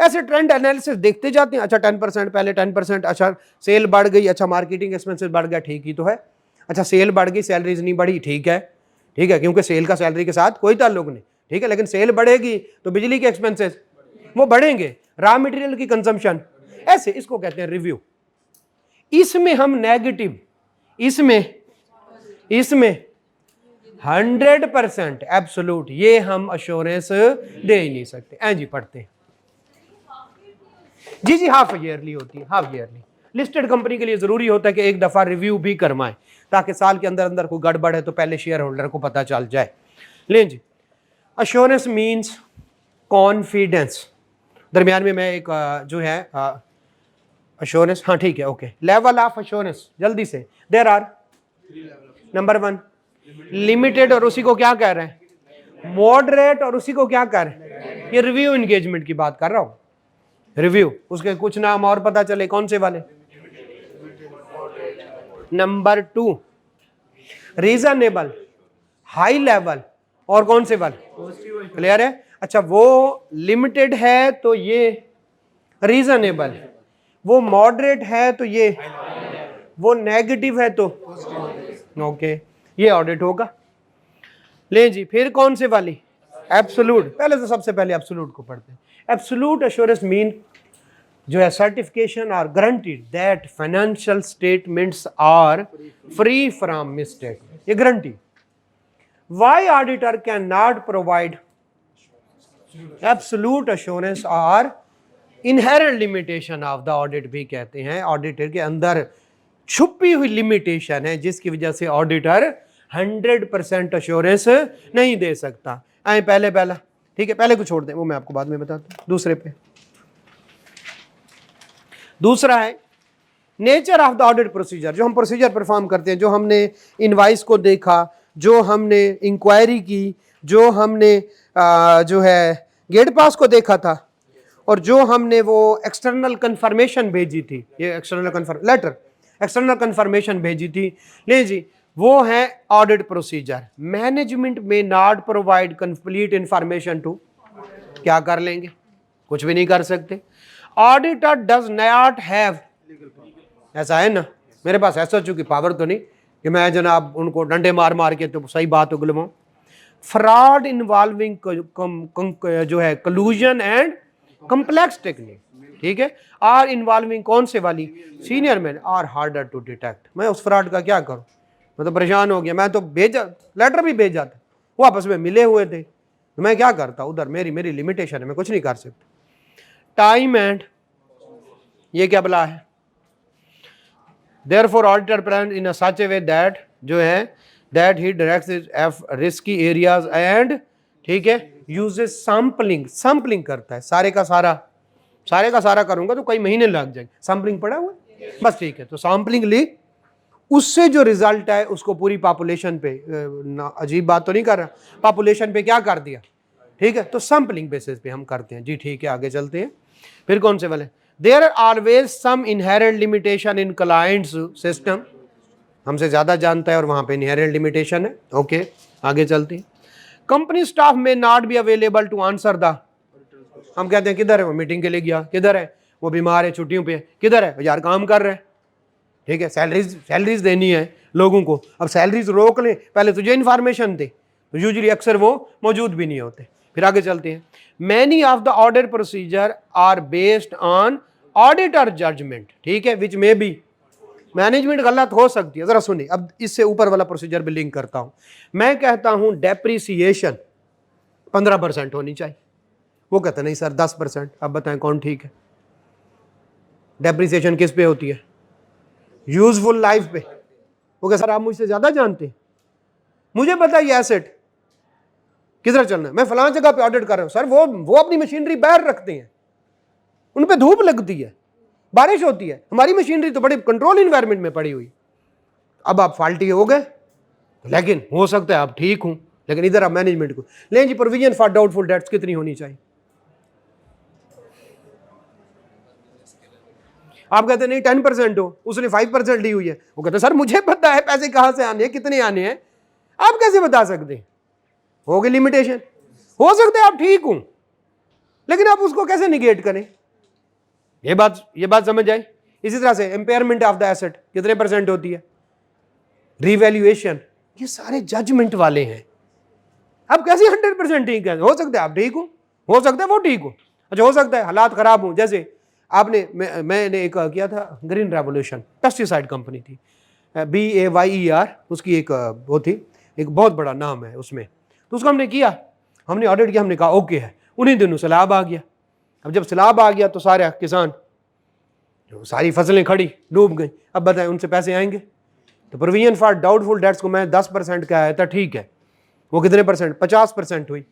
ऐसे ट्रेंड एनालिसिस देखते जाते हैं, अच्छा 10% पहले 10%, अच्छा सेल बढ़ गई, अच्छा मार्केटिंग एक्सपेंसेस बढ़ गया, ठीक ही तो है। अच्छा सेल बढ़ गई, सैलरीज नहीं बढ़ी, ठीक है, ठीक है, क्योंकि सेल का सैलरी के साथ कोई ताल्लुक नहीं, ठीक है। लेकिन सेल बढ़ेगी तो बिजली के एक्सपेंसेस वो बढ़ेंगे, रॉ मटेरियल की कंजम्पशन, ऐसे इसको कहते हैं रिव्यू। इसमें हम नेगेटिव, इसमें 100% एब्सोल्यूट, ये हम अश्योरेंस दे ही नहीं सकते। ऐ जी पढ़ते हैं, जी जी, हाफ ईयरली होती है, हाफ ईयरली। लिस्टेड कंपनी के लिए जरूरी होता है कि एक दफा रिव्यू भी करवाएं, ताकि साल के अंदर अंदर कोई गड़बड़ है तो पहले शेयर होल्डर को पता चल जाए। लें जी, अश्योरेंस मींस कॉन्फिडेंस। दरमियान में मैं एक जो है अश्योरेंस, हाँ ठीक है, ओके। लेवल ऑफ अश्योरेंस, जल्दी से, देयर आर, नंबर 1 लिमिटेड, और उसी को क्या कह रहे हैं, मॉडरेट, और उसी को क्या कह रहे हैं, ये रिव्यू एंगेजमेंट की बात कर रहा हूं। रिव्यू, उसके कुछ नाम और पता चले, कौन से वाले, नंबर 2 रीजनेबल, हाई लेवल, और कौन से वाले, क्लियर है। अच्छा वो लिमिटेड है तो ये रीजनेबल, वो मॉडरेट है तो ये, वो नेगेटिव है तो ओके, ये ऑडिट होगा। ले जी, फिर कौन से वाली, एब्सोल्यूट, पहले तो सबसे पहले एब्सोल्यूट को पढ़ते हैं। एब्सोल्यूट एश्योरेंस मीन जो है सर्टिफिकेशन और guaranteed that financial statements are free from mistake, ये guarantee. Why auditor can not provide absolute assurance और inherent limitation of the audit भी कहते हैं, ऑडिटर के अंदर छुपी हुई लिमिटेशन है जिसकी वजह से ऑडिटर 100% एश्योरेंस नहीं दे सकता। आए पहले पहला, ठीक है, पहले को छोड़ दें, वो मैं आपको बाद में बताता हूं। दूसरे पे, दूसरा है nature of the audit procedure. जो हम प्रोसीजर परफॉर्म करते हैं, जो हमने इनवाइस को देखा, जो हमने इंक्वायरी की, जो हमने जो है गेट पास को देखा था, और जो हमने वो एक्सटर्नल कंफर्मेशन भेजी थी, ये एक्सटर्नल लेटर एक्सटर्नल कंफर्मेशन भेजी थी, ले जी, वो है audit procedure. Management may not provide complete information to, क्या कर लेंगे? कुछ भी नहीं कर सकते। ऑडिटर डज नॉट हैव, ऐसा है ना, मेरे पास एसएचओ की पावर तो नहीं कि मैं जनाब उनको डंडे मार मार के तो सही बात उगलवाऊं। फ्रॉड इन्वॉल्विंग जो है कलूजन एंड कम्प्लेक्स टेक्निक, ठीक है, आर इन्वॉल्विंग कौन से वाली, senior man are harder to detect. मैं उस फ्रॉड का क्या करूं, मैं तो परेशान हो गया। मैं तो भेजा, लेटर भी भेजा था, वो आपस में मिले हुए थे, तो मैं क्या करता उधर, मेरी लिमिटेशन है, मैं कुछ नहीं कर सकता। टाइम एंड ये क्या बला है, therefore auditor plan in such A way that जो है that he directs risky areas and, ठीक है, यूजेस सैम्पलिंग करता है। सारे का सारा करूंगा तो कई महीने लग जाएंगे। सैम्पलिंग पड़ा हुआ बस, ठीक है, तो सैम्पलिंग ली, उससे जो रिजल्ट है उसको पूरी पॉपुलेशन पे, अजीब बात तो नहीं कर रहा, पॉपुलेशन पे क्या कर दिया, ठीक है, तो सैम्पलिंग बेसिस पे हम करते हैं जी, ठीक है, आगे चलते हैं। फिर कौन से वाले, there are always some inherent limitation in clients system, हमसे ज्यादा जानता है और वहां पे इनहेरेंट लिमिटेशन है, ओके, आगे चलते हैं। Company staff may not be available to answer the, हम कहते हैं किधर है वो, मीटिंग के लिए गया, किधर है वो, बीमार है, छुट्टियों पे, किधर है यार, काम कर रहे हैं, ठीक है, सैलरीज देनी है लोगों को, अब सैलरीज रोक ले, पहले तुझे इन्फॉर्मेशन दे, तो यूजुअली अक्सर वो मौजूद भी नहीं होते। फिर आगे चलते हैं। Many of the audit procedure are based on auditor judgement, ठीक है, विच में भी मैनेजमेंट गलत हो सकती है। जरा सुनिए, अब इससे ऊपर वाला प्रोसीजर भी लिंक करता हूं। मैं कहता हूं डेप्रिसिएशन 15% होनी चाहिए, वो कहते नहीं सर 10%। अब बताएं कौन ठीक है? डेप्रिसिएशन किस पे होती है? यूजफुल लाइफ पे। वो कहते सर आप मुझसे ज्यादा जानते हैं, मुझे पता है ये एसेट किधर चलना है, मैं फलां जगह पे ऑडिट कर रहा हूं। सर वो अपनी मशीनरी बाहर रखते हैं, उन पे धूप लगती है, बारिश होती है, हमारी मशीनरी तो बड़ी कंट्रोल इन्वायरमेंट में पड़ी हुई। अब आप फाल्टी हो गए, लेकिन हो सकता है आप ठीक हूं, लेकिन इधर आप मैनेजमेंट को लें जी, प्रोविजन फॉर डाउटफुल डेट्स कितनी होनी चाहिए? आप कहते नहीं 10% हो, उसने 5% ली हुई है, वो कहते सर मुझे पता है पैसे कहां से आने हैं, कितने आने हैं, आप कैसे बता सकते हैं? हो गई लिमिटेशन। हो सकता है आप ठीक हूं, लेकिन आप उसको कैसे निगेट करें? ये बात समझ आई। इसी तरह से इंपेयरमेंट ऑफ द एसेट कितने % होती है, रिवैल्यूएशन, ये सारे जजमेंट वाले हैं। अब कैसे 100% ठीक है? हो सकता है आप ठीक हो सकता है वो ठीक हो, अच्छा हो सकता है हालात खराब हो। जैसे आपने मैंने एक किया था ग्रीन रेवोल्यूशन, पेस्टिसाइड कंपनी थी, BAYER, उसकी एक वो थी, एक बहुत बड़ा नाम है उसमें, तो उसको हमने किया, हमने ऑडिट किया, हमने कहा ओके है, उन्हीं दिनों सैलाब आ गया। अब जब सैलाब आ गया तो सारे किसान, सारी फसलें खड़ी डूब गई। अब बताएं उनसे पैसे आएंगे? तो प्रोविजन फॉर डाउटफुल डेट्स को मैं 10% का आया था, ठीक है, वो कितने %? 50% हुई।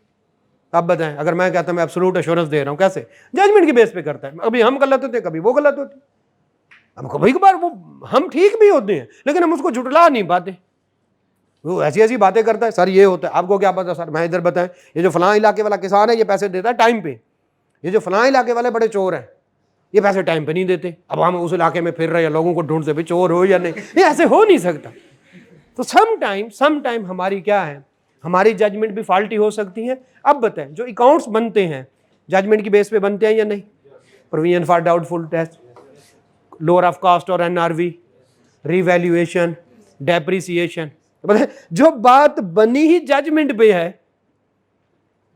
अब बताएं अगर मैं कहता मैं एब्सोल्यूट एश्योरेंस दे रहा हूं, कैसे? जजमेंट की बेस पे करता है, कभी हम गलत होते हैं, कभी वो गलत होते, हम कभी कभार वो हम ठीक भी होते हैं, लेकिन हम उसको झुटला नहीं पाते। वो ऐसी बातें करता है, सर ये होता है, आपको क्या पता? सर मैं इधर बताएं, ये जो फलां इलाके वाला किसान है ये पैसे देता है टाइम पे, ये जो फलां इलाके वाले बड़े चोर हैं ये पैसे टाइम पे नहीं देते। अब हम उस इलाके में फिर रहे हैं, लोगों को ढूंढते भी चोर हो या नहीं, ये ऐसे हो नहीं सकता। तो सम टाइम हमारी क्या है, हमारी जजमेंट भी फाल्टी हो सकती है। अब बताएं जो अकाउंट्स बनते हैं जजमेंट की बेस पे बनते हैं या नहीं? Provision for doubtful test, lower of cost और NRV, रिवैल्यूएशन, डेप्रिसिएशन, जो बात बनी ही जजमेंट पे है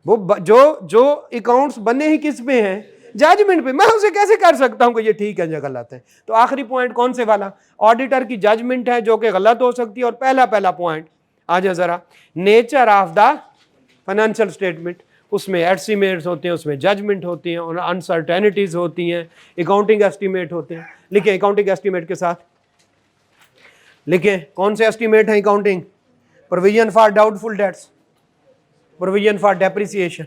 वो जो अकाउंट्स बने ही किस पे हैं, जजमेंट पे। मैं उसे कैसे कर सकता हूं कि ये ठीक है या गलत है। तो आखिरी पॉइंट कौन से वाला, ऑडिटर की जजमेंट है जो कि गलत हो सकती है। और पहला पॉइंट आ जाए जरा, nature of the financial statement. उसमें एस्टिमेट्स होते हैं, उसमें जजमेंट होती हैं और अनसर्टेनिटीज होती हैं, अकाउंटिंग एस्टिमेट होते हैं। लिखें अकाउंटिंग एस्टिमेट के साथ, लिखें कौन से एस्टिमेट हैं accounting, provision for doubtful debts, provision for depreciation,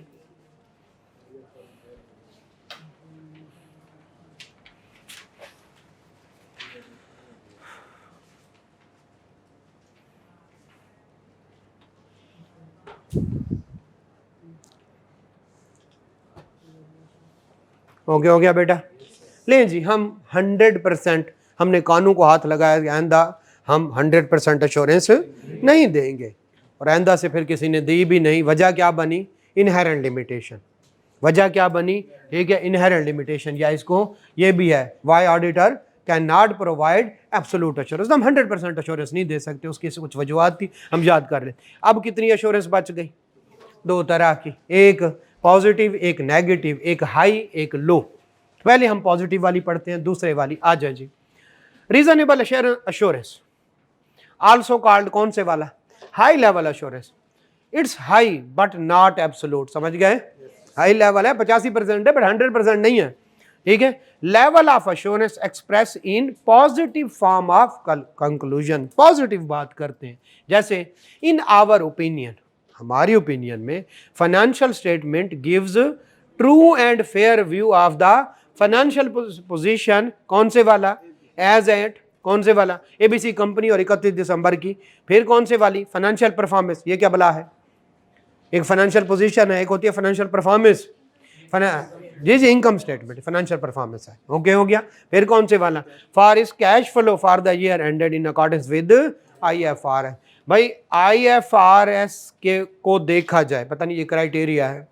okay हो गया बेटा। ले जी, हम 100% हमने कानून को हाथ लगाया, आइंदा हम 100% एश्योरेंस नहीं देंगे। और आइंदा से फिर किसी ने दी भी नहीं। वजह क्या बनी, इनहेरेंट लिमिटेशन। वजह क्या बनी, ठीक है, इनहेरेंट लिमिटेशन। या इसको ये भी है, why auditor can not provide absolute assurance. हम 100% एश्योरेंस नहीं दे सकते, उसकी कुछ वजूहत थी, हम याद कर लेते। अब कितनी एश्योरेंस बच गई, दो तरह की, एक पॉजिटिव एक नेगेटिव, एक हाई एक लो। पहले हम पॉजिटिव वाली पढ़ते हैं, दूसरे वाली आ जाए जी। रीजनेबल एश्योरेंस आल्सो कॉल्ड कौन से वाला, high level assurance. It's high but not absolute, समझ गए। हाई लेवल है, 85% है बट 100% नहीं है, ठीक है। Level of assurance express in positive form of conclusion. Positive बात करते हैं, जैसे इन आवर ओपिनियन, हमारी ओपिनियन में financial statement gives true and fair view of the financial position, कौन से वाला, एज एट कौन से वाला, एबीसी कंपनी और 31 दिसंबर की। फिर कौन से वाली, फाइनेंशियल परफॉर्मेंस। ये क्या बला है, एक फाइनेंशियल पोजीशन है, एक होती है फाइनेंशियल परफॉर्मेंस। जी इनकम स्टेटमेंट फाइनेंशियल परफॉर्मेंस है, ओके हो गया। फिर कौन से वाला, फॉर इस cash flow for the year ended in accordance with IFRS। भाई IFRS के को देखा जाए, पता नहीं ये क्राइटेरिया है,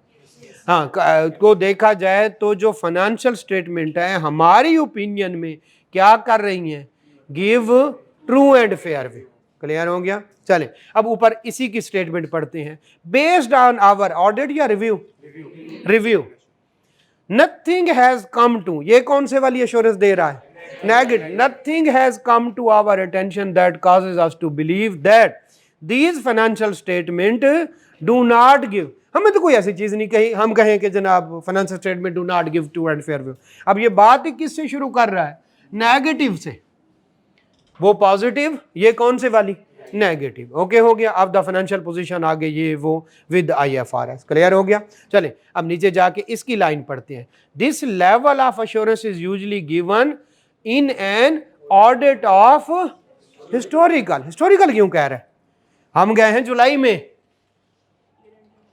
हाँ को देखा जाए तो जो फाइनेंशियल स्टेटमेंट है हमारी ओपिनियन में क्या कर रही हैं, give true and fair view. Clear हो गया। चले अब ऊपर इसी की स्टेटमेंट पढ़ते हैं। बेस्ड ऑन आवर ऑडिट या review, review, nothing has come to, ये कौन से वाली एश्योरेंस दे रहा है, negative. Nothing has come to our attention that causes us to believe that these financial statement do not give. हमें तो कोई ऐसी चीज नहीं कही हम कहें कि जनाब financial statement do not give true and fair view. अब ये बात किससे शुरू कर रहा है, नेगेटिव से, वो पॉजिटिव, ये कौन से वाली, नेगेटिव। ओके हो गया। अब द फाइनेंशियल पोजीशन आ गई ये वो विद IFRS। क्लियर हो गया। चले अब नीचे जाके इसकी लाइन पढ़ते हैं। This level of assurance is usually given in an audit of historical. Historical क्यों कह रहा है, हम गए हैं जुलाई में,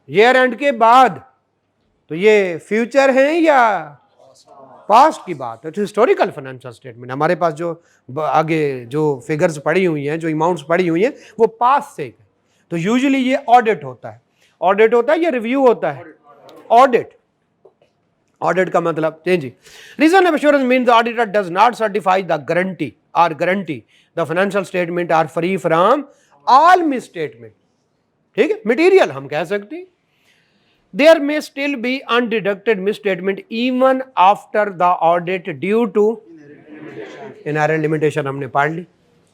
ईयर एंड के बाद, तो ये फ्यूचर है या पास्ट की बात है। तो हिस्टोरिकल फाइनेंशियल स्टेटमेंट, हमारे पास जो आगे जो फिगर्स पड़ी हुई हैं, जो अमाउंट्स पड़ी हुई हैं, वो पास्ट से। तो यूजुअली ये ऑडिट होता है, ऑडिट होता है या रिव्यू होता है, ऑडिट। ऑडिट का मतलब जी, reason of assurance means the auditor does not certify the guarantee और guarantee the financial statement are free from all misstatement. ठीक है, मटेरियल हम कह सकते हैं। There may still be undeducted misstatement even after the audit due to inherent limitation। हमने पढ़ ली,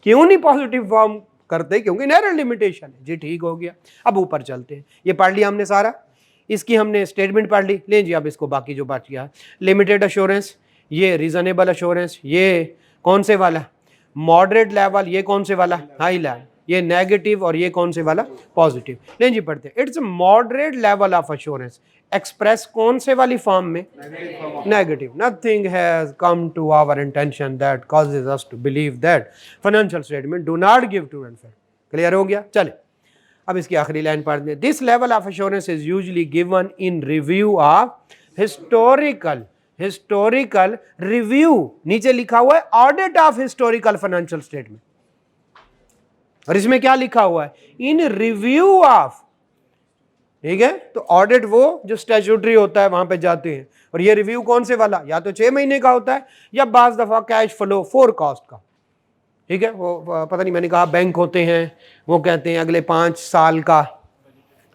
क्यों नहीं पॉजिटिव फॉर्म करते, क्योंकि इनहेरेंट लिमिटेशन है जी। ठीक हो गया। अब ऊपर चलते हैं, ये पढ़ लिया हमने सारा, इसकी हमने स्टेटमेंट पढ़ ली। ले जी अब इसको बाकी जो बच गया, लिमिटेड एश्योरेंस, ये रीजनेबल एश्योरेंस, ये कौन से वाला, मॉडरेट लेवल, ये कौन से वाला, हाई लेवल, ये नेगेटिव, और ये कौन से वाला, पॉजिटिव। लेकिन जी पढ़ते हैं, it's moderate level of assurance express कौन से वाली फॉर्म में, negative. Nothing has come to our intention that causes us to believe that financial statement do not give true and fair. Clear हो गया। चले अब इसकी आखिरी लाइन पढ़ते हैं। This level of assurance is usually given in review of historical, historical review, नीचे लिखा हुआ है audit of historical financial statement, और इसमें क्या लिखा हुआ है, इन रिव्यू ऑफ। ठीक है, तो ऑडिट वो जो स्टैट्यूटरी होता है वहां पे जाते हैं, और ये रिव्यू कौन से वाला, या तो 6 महीने का होता है या बाज दफा कैश फ्लो फोरकास्ट का। ठीक है, वो पता नहीं, मैंने कहा बैंक होते हैं, वो कहते हैं अगले 5 साल का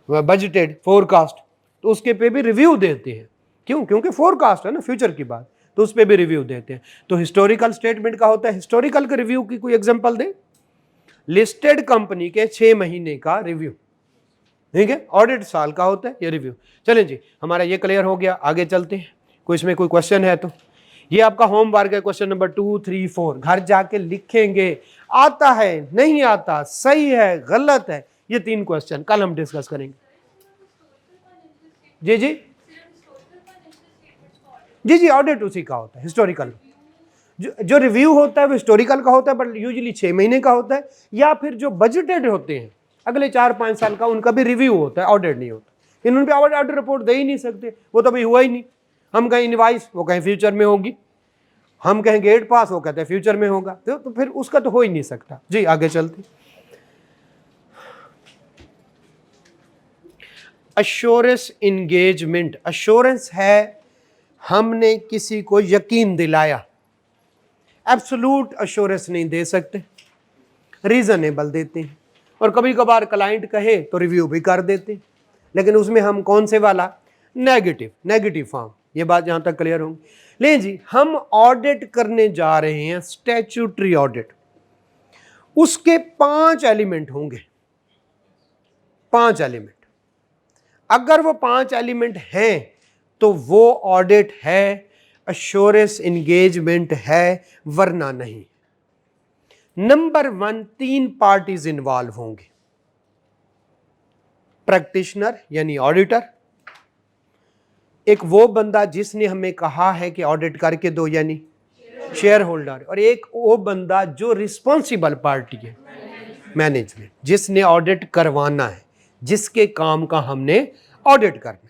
बजटेड फोरकास्ट, तो उसके पे भी रिव्यू देते हैं। क्यों? क्योंकि फोरकास्ट है ना, फ्यूचर की बात, तो उस पे भी रिव्यू देते हैं। तो हिस्टोरिकल स्टेटमेंट का होता है, हिस्टोरिकल के रिव्यू की कोई एग्जांपल दे? लिस्टेड कंपनी के 6 महीने का रिव्यू, ठीक है, ऑडिट साल का होता है ये रिव्यू। चलें जी, हमारा ये क्लियर हो गया, आगे चलते हैं। कोई इसमें कोई क्वेश्चन है तो? ये आपका होमवर्क है, क्वेश्चन नंबर 2, 3, 4 घर जाके लिखेंगे। आता है, नहीं आता, सही है, गलत है, ये 3 क्वेश्चन कल हम डिस्कस करेंगे। जी जी जी जी, ऑडिट उसी का होता है, हिस्टोरिकल। जो रिव्यू होता है वो हिस्टोरिकल का होता है, बट यूजुअली 6 महीने का होता है। या फिर जो बजटेड होते हैं अगले 4-5 साल का, उनका भी रिव्यू होता है, ऑडिट नहीं होता। इन उन पे ऑडिट रिपोर्ट दे ही नहीं सकते, वो तो अभी हुआ ही नहीं। हम कहें इनवाइस, वो कहें फ्यूचर में होगी। हम कहें गेट पास, वो कहते हैं फ्यूचर में होगा। तो फिर उसका तो हो ही नहीं सकता। जी आगे चलते। अश्योरेंस इंगेजमेंट, अश्योरेंस है हमने किसी को यकीन दिलाया। एब्सोल्यूट अश्योरेंस नहीं दे सकते, रीजनेबल देते हैं। और कभी कभार क्लाइंट कहे तो रिव्यू भी कर देते हैं, लेकिन उसमें हम कौन से वाला? Negative form. ये बात यहां तक क्लियर होंगी। ले जी, हम ऑडिट करने जा रहे हैं, स्टैट्यूटरी ऑडिट। उसके 5 एलिमेंट होंगे, 5 एलिमेंट। अगर वो 5 एलिमेंट हैं तो वो ऑडिट है, अश्योरेंस इंगेजमेंट है, वरना नहीं। नंबर 1, 3 पार्टीज इन्वॉल्व होंगे। प्रैक्टिशनर यानी ऑडिटर, एक वो बंदा जिसने हमें कहा है कि ऑडिट करके दो यानी शेयर होल्डर, और एक वो बंदा जो रिस्पॉन्सिबल पार्टी है, मैनेजमेंट, जिसने ऑडिट करवाना है, जिसके काम का हमने ऑडिट करना है।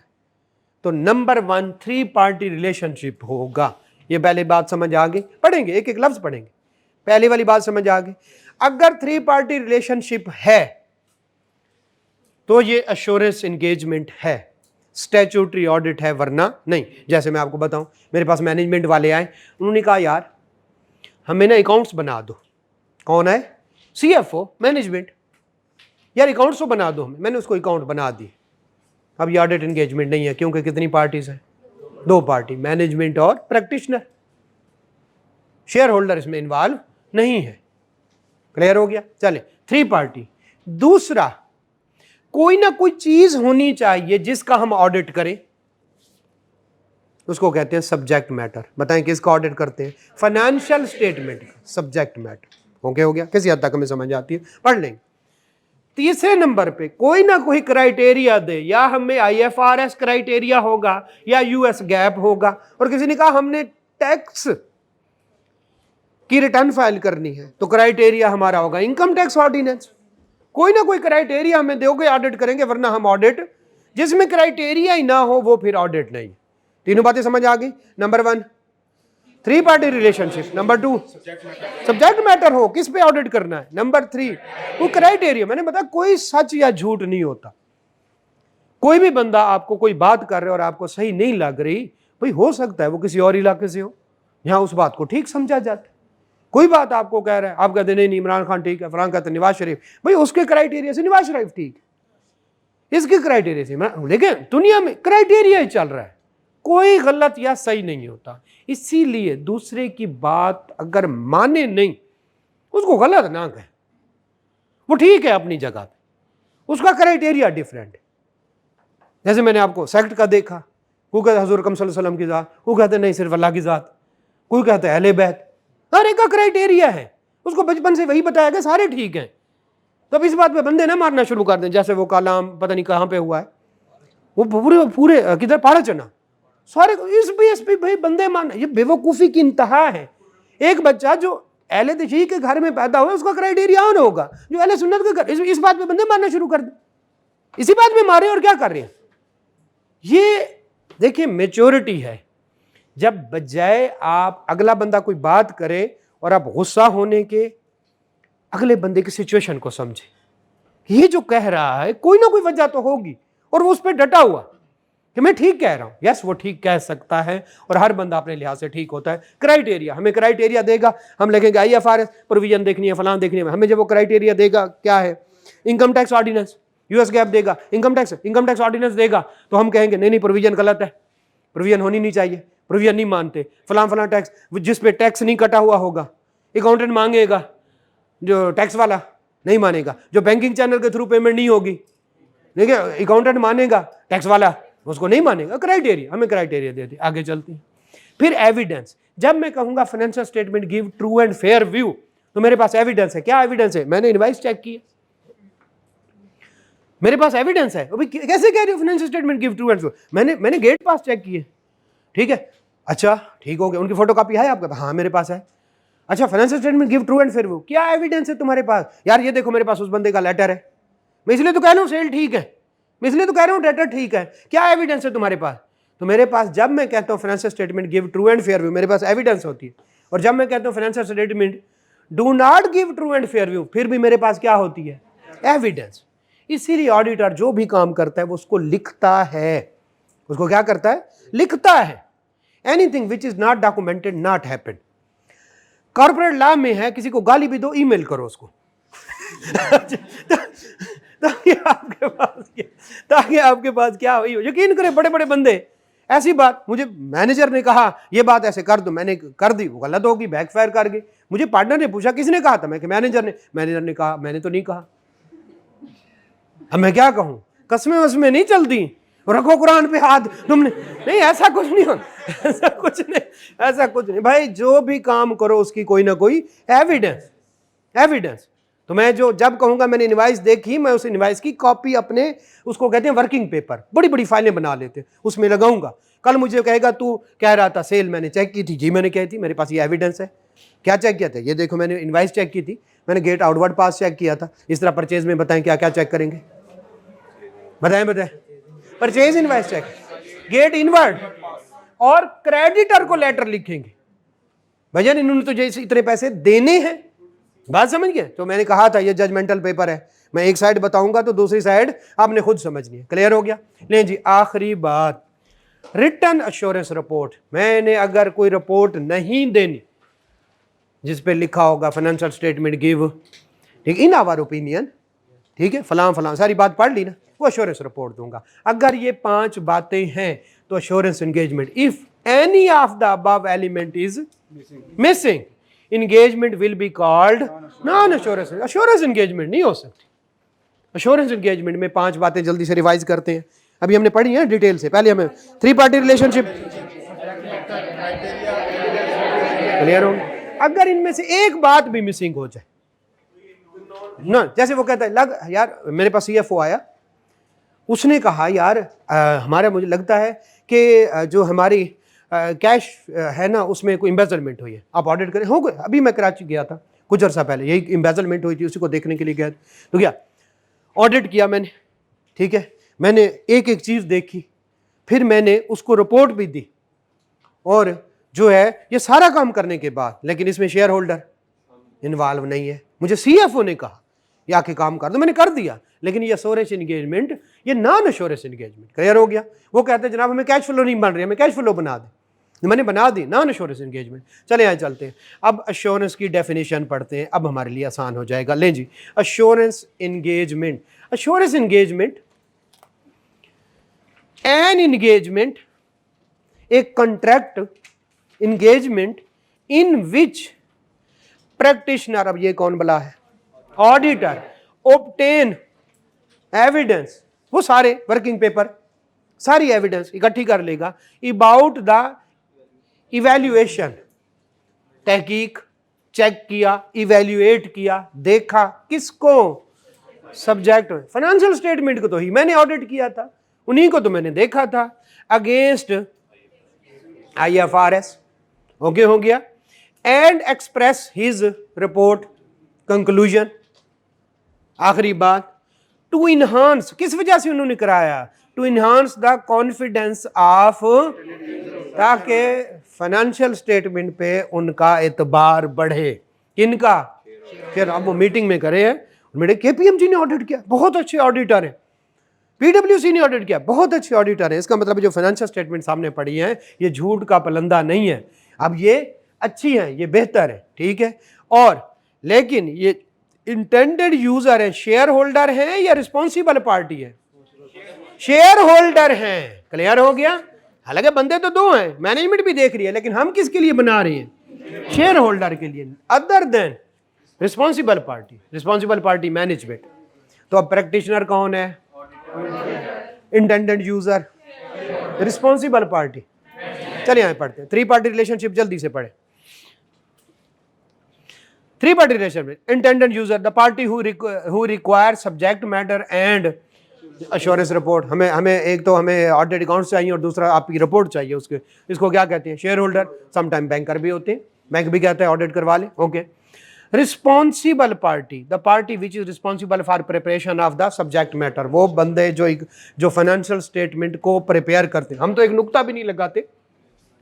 तो नंबर 1, 3 पार्टी रिलेशनशिप होगा। ये पहली बात समझ आ गई? पढ़ेंगे, एक एक लफ्ज पढ़ेंगे। पहली वाली बात समझ आ गई। अगर 3 पार्टी रिलेशनशिप है तो ये अश्योरेंस इंगेजमेंट है, स्टैट्यूटरी ऑडिट है, वरना नहीं। जैसे मैं आपको बताऊं, मेरे पास मैनेजमेंट वाले आए, उन्होंने कहा यार हमें ना अकाउंट्स बना दो। कौन है? CFO management. यार अकाउंट्स तो बना दो हमें। मैंने उसको अकाउंट बना दी। अब ये ऑडिट एंगेजमेंट नहीं है, क्योंकि कितनी पार्टीज हैं? 2 पार्टी, मैनेजमेंट और प्रैक्टिशनर। शेयर होल्डर इसमें इन्वॉल्व नहीं है। क्लियर हो गया? चले, 3 पार्टी। दूसरा, कोई ना कोई चीज होनी चाहिए जिसका हम ऑडिट करें, उसको कहते हैं सब्जेक्ट मैटर। बताएं किसका ऑडिट करते हैं? फाइनेंशियल स्टेटमेंट का सब्जेक्ट मैटर। ओके, हो गया? किसी हद तक हमें समझ आती है, पढ़ लेंगे। तीसरे नंबर पे कोई ना कोई क्राइटेरिया दे, या हमें IFRS क्राइटेरिया होगा या US गैप होगा। और किसी ने कहा हमने टैक्स की रिटर्न फाइल करनी है, तो क्राइटेरिया हमारा होगा इनकम टैक्स ऑर्डिनेंस। कोई ना कोई क्राइटेरिया हमें दोगे, ऑडिट करेंगे, वरना हम ऑडिट, जिसमें क्राइटेरिया ही ना हो वो फिर ऑडिट नहीं। तीनों बातें समझ आ गई? Number 1, 3 party relationship. Number 2, subject matter हो, किस पे ऑडिट करना है। नंबर 3, वो क्राइटेरिया। मैंने बताया कोई सच या झूठ नहीं होता। कोई भी बंदा आपको कोई बात कर रहे और आपको सही नहीं लग रही, भाई हो सकता है वो किसी और इलाके से हो, यहां उस बात को ठीक समझा जाता है। कोई बात आपको कह रहा है, आप कहते नहीं इमरान खान ठीक है, फलां कहते नवाज शरीफ, भाई उसके क्राइटेरिया से नवाज शरीफ ठीक, इसके क्राइटेरिया से। लेकिन दुनिया में क्राइटेरिया ही चल रहा है, कोई गलत या सही नहीं होता। इसीलिए दूसरे की बात अगर माने नहीं, उसको गलत ना कहे। वो ठीक है अपनी जगह पे, उसका क्राइटेरिया डिफरेंट है। जैसे मैंने आपको सेक्ट का देखा, वो कहते हजूर अकरम सल्लल्लाहु अलैहि वसल्लम की जात, वो कहते नहीं सिर्फ अल्लाह की जात, कोई कहते हैं अहले बैत। हर एक का क्राइटेरिया है, उसको बचपन से वही बताया गया, सारे ठीक हैं। तो अब इस बात पे बंदे ना मारना शुरू कर दें। जैसे वो कालाम पता नहीं कहाँ पे हुआ है, वो पूरे किधर पाड़ा चना, सारे इस पे भाई बंदे मारना, ये बेवकूफ़ी की इंतहा है। एक बच्चा जो अहले तशय्युई के घर में पैदा हुआ, उसका क्राइटेरिया ऑन होगा, जो अहले सुन्नत के घर, इस बात पे बंदे मारना शुरू कर दें। इसी बात में मारे और क्या कर रहे हैं? ये देखिए मैच्योरिटी है। जब बजाय आप अगला बंदा कोई बात करे और आप गुस्सा होने के अगले बंदे की सिचुएशन को समझे। ये जो कह रहा है कोई ना कोई वजह तो होगी, और वो उस पर डटा हुआ कि मैं ठीक कह रहा हूं। यस, वो ठीक कह सकता है, और हर बंदा अपने लिहाज से ठीक होता है। क्राइटेरिया, हमें क्राइटेरिया देगा, हम लिखेंगे IFRS प्रोविजन देखनी है, फलां देखनी है, हमें जब वो क्राइटेरिया देगा क्या है, income tax ordinance, US GAAP देगा, इनकम टैक्स ऑर्डिनेंस देगा, तो हम कहेंगे नहीं प्रोविजन गलत है, प्रोविजन होनी नहीं चाहिए, प्रोविजन नहीं मानते, फलां टैक्स जिस पे टैक्स नहीं कटा हुआ होगा अकाउंटेंट मांगेगा, जो टैक्स वाला नहीं मानेगा, जो बैंकिंग चैनल के थ्रू पेमेंट नहीं होगी, देखिए अकाउंटेंट मानेगा, टैक्स वाला उसको नहीं मानेगा। क्राइटेरिया, हमें क्राइटेरिया देती, आगे चलती है। फिर एविडेंस, जब मैं कहूंगा financial statement give true and fair view, तो मेरे पास एविडेंस है। क्या एविडेंस है? मैंने इनवॉइस चेक किया, मेरे पास एविडेंस है। अभी कैसे कह रहे हो financial statement give true and fair? मैंने गेट पास चेक किए, ठीक है, अच्छा ठीक हो गया। उनकी फोटोकॉपी है आपके पास? हाँ मेरे पास है। अच्छा, financial statement give true and fair view, क्या एविडेंस है तुम्हारे पास? यार ये देखो मेरे पास उस बंदे का लेटर है, मैं इसलिए तो कह रहा हूँ सेल ठीक है, मैं इसलिए तो कह रहा हूँ डेटर ठीक है। क्या एविडेंस है तुम्हारे पास? तो मेरे पास, जब मैं कहता हूँ financial statement give true and fair view, मेरे पास एविडेंस होती है। और जब मैं कहता हूँ financial statement do not give true and fair view, फिर भी मेरे पास क्या होती है? एविडेंस। इसीलिए ऑडिटर जो भी काम करता है वो उसको लिखता है। उसको क्या करता है? लिखता है। Anything which is not documented not happen. Corporate law में है, किसी को गाली भी दो, ईमेल करो उसको ताकि आपके पास क्या हो। यकीन करें, बड़े बड़े बंदे ऐसी बात, मुझे मैनेजर ने कहा ये बात ऐसे कर दो, मैंने कर दी, वो गलत होगी, बैकफायर कर गई। मुझे पार्टनर ने पूछा किसने कहा था, मैं कि मैनेजर ने कहा, मैंने तो नहीं कहा। अब मैं क्या कहूं? कसमें वसमें नहीं चलती, रखो कुरान पे हाथ, तुमने नहीं, ऐसा कुछ नहीं होता, ऐसा कुछ नहीं भाई। जो भी काम करो उसकी कोई ना कोई एविडेंस। तो मैं जब कहूंगा मैंने इनवॉइस देखी, मैं उस इनवॉइस की कॉपी अपने, उसको कहते हैं वर्किंग पेपर, बड़ी बड़ी फाइलें बना लेते हैं, उसमें लगाऊंगा। कल मुझे कहेगा तू कह रहा था सेल मैंने चेक की थी, जी मैंने कही थी, मेरे पास ये एविडेंस है। क्या चेक किया था? ये देखो मैंने इनवॉइस चेक की थी, मैंने गेट आउटवर्ड पास चेक किया था। इस तरह परचेज में बताएं क्या क्या चेक करेंगे? बताएं। Purchase invoice check, gate inward, और क्रेडिटर को लेटर लिखेंगे, भैया इन्होंने तो जैसे इतने पैसे देने हैं। बात समझ गए? तो मैंने कहा था ये जजमेंटल पेपर है, मैं एक साइड बताऊंगा तो दूसरी साइड आपने खुद समझनी है। क्लियर हो गया? नहीं जी, आखिरी बात, रिटर्न अश्योरेंस रिपोर्ट। मैंने अगर कोई रिपोर्ट नहीं देनी जिस पे लिखा होगा फाइनेंशियल स्टेटमेंट गिव, ठीक, इन आवर ओपिनियन, ठीक है, फलां सारी बात पढ़ ली ना, वो अश्योरेंस रिपोर्ट दूंगा। अगर ये 5 बातें हैं तो assurance engagement, if any of the above element is missing, engagement will be called non assurance। assurance engagement नहीं हो सकती। assurance engagement में 5 बातें जल्दी से रिवाइज करते हैं, अभी हमने पढ़ी है डिटेल से। पहले हमें 3 पार्टी रिलेशनशिप क्लियर हो। अगर इनमें से एक बात भी मिसिंग हो जाए ना, जैसे वो कहता है यार मेरे पास CFO आया, उसने कहा यार हमारा, मुझे लगता है कि जो हमारी कैश है ना उसमें कोई एम्बेजलमेंट हुई है, आप ऑडिट करें। हो गए, अभी मैं कराची गया था कुछ अर्सा पहले, यही एम्बेजलमेंट हुई थी, उसी को देखने के लिए गया। तो क्या ऑडिट किया मैंने, ठीक है, मैंने एक एक चीज़ देखी, फिर मैंने उसको रिपोर्ट भी दी, और जो है ये सारा काम करने के बाद, लेकिन इसमें शेयर होल्डर इन्वॉल्व नहीं है। मुझे CFO ने कहा या के काम कर दो, मैंने कर दिया, लेकिन ये अश्योरेंस एंगेजमेंट, ये नॉन अश्योरेंस एंगेजमेंट। क्लियर हो गया? वो कहते हैं जनाब हमें कैश फ्लो नहीं बन रही, हमें कैश फ्लो बना दे, मैंने बना दी, नॉन अश्योरेंस एंगेजमेंट। चले यहाँ चलते हैं, अब अश्योरेंस की डेफिनेशन पढ़ते हैं, अब हमारे लिए आसान हो जाएगा। लें जी, assurance engagement. Assurance engagement, an engagement, एक contract engagement in which practitioner, अब ये कौन बला है? ऑडिटर, ऑब्टेन एविडेंस, वो सारे वर्किंग पेपर, सारी एविडेंस इकट्ठी कर लेगा अबाउट द इवैल्यूएशन, तहकीक, चेक किया, इवैल्यूएट किया, देखा, किसको? सब्जेक्ट फाइनेंशियल स्टेटमेंट को तो ही मैंने ऑडिट किया था, उन्हीं को तो मैंने देखा था, अगेंस्ट IFRS। ओके हो गया? And express his report conclusion. आखिरी बात, टू इनहांस, किस वजह से उन्होंने कराया? To enhance the confidence of, ताकि फाइनेंशियल स्टेटमेंट पे उनका एतबार बढ़े। किनका? फिर अब वो मीटिंग में करे हैं, मेरे KPMG ने ऑडिट किया, बहुत अच्छे ऑडिटर हैं, PwC ने ऑडिट किया, बहुत अच्छे ऑडिटर हैं। इसका मतलब जो फाइनेंशियल स्टेटमेंट सामने पड़ी है ये झूठ का पलंदा नहीं है, अब ये अच्छी हैं, ये बेहतर है, ठीक है। और लेकिन ये इंटेंडेड यूजर है, शेयर होल्डर है या रिस्पॉन्सिबल पार्टी है? शेयर होल्डर है। क्लियर हो गया? हालांकि बंदे तो दो हैं, मैनेजमेंट भी देख रही है, लेकिन हम किसके लिए बना रहे हैं? शेयर होल्डर के लिए, other than responsible party. Responsible party management. तो अब प्रैक्टिशनर कौन है? Intended user, responsible party. चलिए यहां पढ़ते हैं। थ्री पार्टी रिलेशनशिप जल्दी से पढ़े। Three party relationship, intended user, the party who require subject matter and assurance report. हमें एक तो हमें ऑडिट अकाउंट चाहिए और दूसरा आपकी रिपोर्ट चाहिए उसके। इसको क्या कहते हैं? Share holder. समटाइम बैंकर भी होते हैं, बैंक भी कहते हैं ऑडिट करवा ले। Okay. Responsible party, the party which is responsible for preparation of the subject matter. वो बंदे जो फाइनेंशियल स्टेटमेंट को प्रिपेयर करते हैं। हम तो एक नुक्ता भी नहीं लगाते,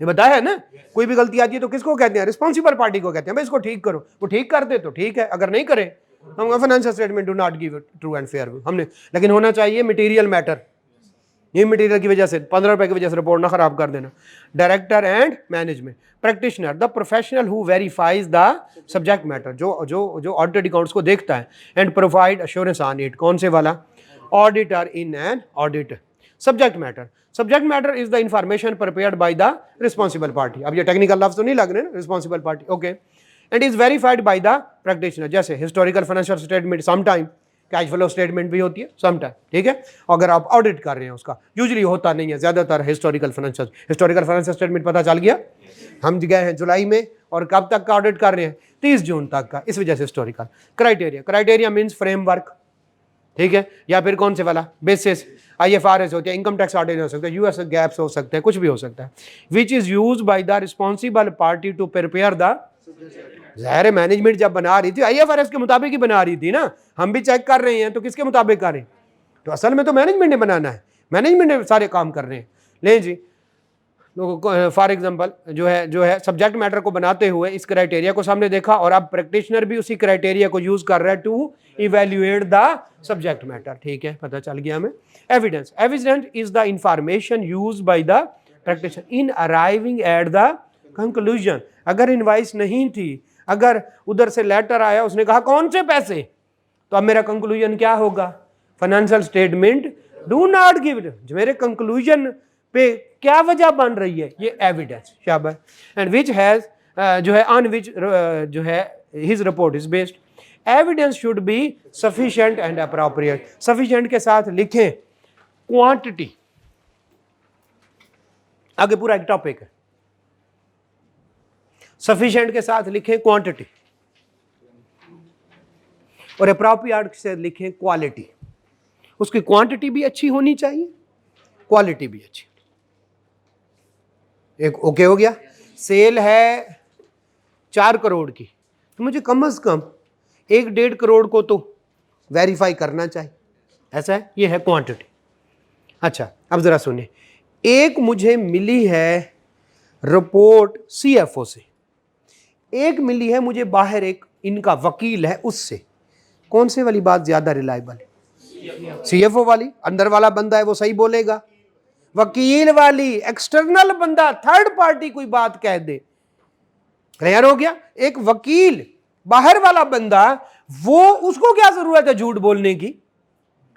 ये बताया है ना। कोई भी गलती आती है तो किसको कहते हैं? रिस्पॉन्सिबल पार्टी को कहते हैं। भाई इसको ठीक करो, वो ठीक कर दे तो ठीक है, अगर नहीं करे हम financial statement do not give true and fair हमने। लेकिन होना चाहिए मटेरियल मैटर। ये मटेरियल की वजह से 15 रुपए की वजह से रिपोर्ट ना खराब कर देना। Director and management. Practitioner, the professional who verifies the subject matter, जो ऑडिटेड अकाउंट्स को देखता है and provide assurance on it. कौन से वाला? Auditor in an audit. Subject matter, subject matter is the information prepared by the responsible party. अब ये टेक्निकल लफ्ज तो नहीं लग रहे ना, responsible party. Okay. And is verified by the practitioner. जैसे historical financial statement, some time cash flow statement भी होती है, सम टाइम, ठीक है। अगर आप ऑडिट कर रहे हैं उसका, यूजुअली होता नहीं है, ज्यादातर हिस्टोरिकल फाइनेंशियल स्टेटमेंट पता चल गया। हम गए हैं जुलाई में और कब तक का ऑडिट कर रहे हैं? 30 जून तक का, इस वजह से historical. Criteria, criteria means framework, ठीक है। या फिर कौन से वाला? बेसिस। IFRS होते हैं, इनकम टैक्स ऑडिट हो सकता है, US गैप्स हो सकते हैं, कुछ भी हो सकता है। Which is used by the responsible party to prepare the. ज़ाहिर मैनेजमेंट जब बना रही थी IFRS के मुताबिक ही बना रही थी ना। हम भी चेक कर रहे हैं तो किसके मुताबिक कर रहे हैं? तो असल में तो मैनेजमेंट ने बनाना है, मैनेजमेंट ने सारे काम कर रहे हैं। ले जी, फॉर एग्जांपल जो है सब्जेक्ट मैटर को बनाते हुए इस क्राइटेरिया को सामने देखा और अब प्रैक्टिशनर भी उसी क्राइटेरिया को यूज कर रहा है to evaluate the subject matter, ठीक है, पता चल गया हमें। Evidence, evidence is the information used by the practitioner in arriving at the conclusion. अगर इनवाइस नहीं थी, अगर उधर से लेटर आया, उसने कहा कौन से पैसे, तो अब मेरा कंक्लूजन क्या होगा? Financial statement do not give. मेरे कंक्लूजन पे क्या वजह बन रही है? ये एविडेंस। शाबाश। एंड विच हैज जो है ऑन विच जो है his report is based. Evidence should be sufficient and appropriate. Sufficient के साथ लिखें क्वांटिटी, आगे पूरा एक टॉपिक है। सफिशिएंट के साथ लिखें क्वांटिटी और अप्रोप्रिएट से लिखें क्वालिटी। उसकी क्वांटिटी भी अच्छी होनी चाहिए, क्वालिटी भी अच्छी। एक ओके हो गया। सेल है 4 करोड़ की, तो मुझे कम से कम 1-1.5 करोड़ को तो वेरीफाई करना चाहिए, ऐसा है। ये है क्वांटिटी। अच्छा, अब जरा सुनिए। एक मुझे मिली है रिपोर्ट CFO से, एक मिली है मुझे बाहर एक इनका वकील है उससे। कौन से वाली बात ज्यादा रिलायबल है? CFO वाली। अंदर वाला बंदा है वो सही बोलेगा। वकील वाली, एक्सटर्नल बंदा, थर्ड पार्टी कोई बात कह दे। क्लियर हो गया? एक वकील, बाहर वाला बंदा, वो उसको क्या जरूरत है झूठ बोलने की?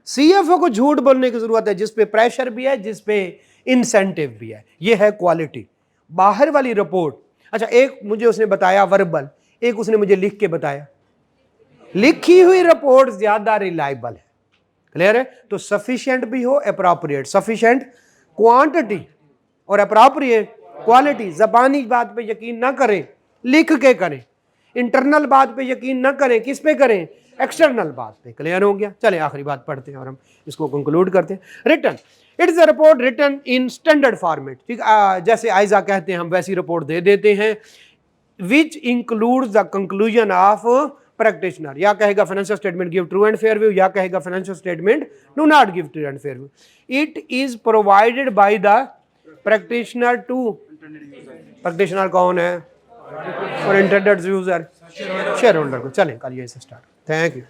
CFO को झूठ बोलने की जरूरत है, जिसपे प्रेशर भी है, जिसपे इंसेंटिव भी है। ये है क्वालिटी। बाहर वाली रिपोर्ट। अच्छा, एक मुझे उसने बताया वर्बल, एक उसने मुझे लिख के बताया। लिखी हुई रिपोर्ट ज्यादा रिलायबल है। क्लियर है? तो सफिशिएंट भी हो, अप्रोप्रिएट। सफिशिएंट क्वांटिटी और अप्रोप्रिएट क्वालिटी। जबानी बात पे यकीन ना करें, लिख के करें। इंटरनल बात पे यकीन ना करें, किस पे करें? एक्सटर्नल बात पे। क्लियर हो गया? चलें आखिरी बात पढ़ते हैं और हम इसको कंक्लूड करते हैं। Return, it is a report written in standard format. ठीक, जैसे आइजा कहते हैं हम वैसी रिपोर्ट दे देते हैं। Which includes the conclusion of practitioner. या कहेगा financial statement give true and fair view, या कहेगा financial statement do not give true and fair view. It is provided by the practitioner to. Practitioner कौन है? और इंटेंडेड यूजर शेयर होल्डर को। चलें कल ये से स्टार्ट। Thank you.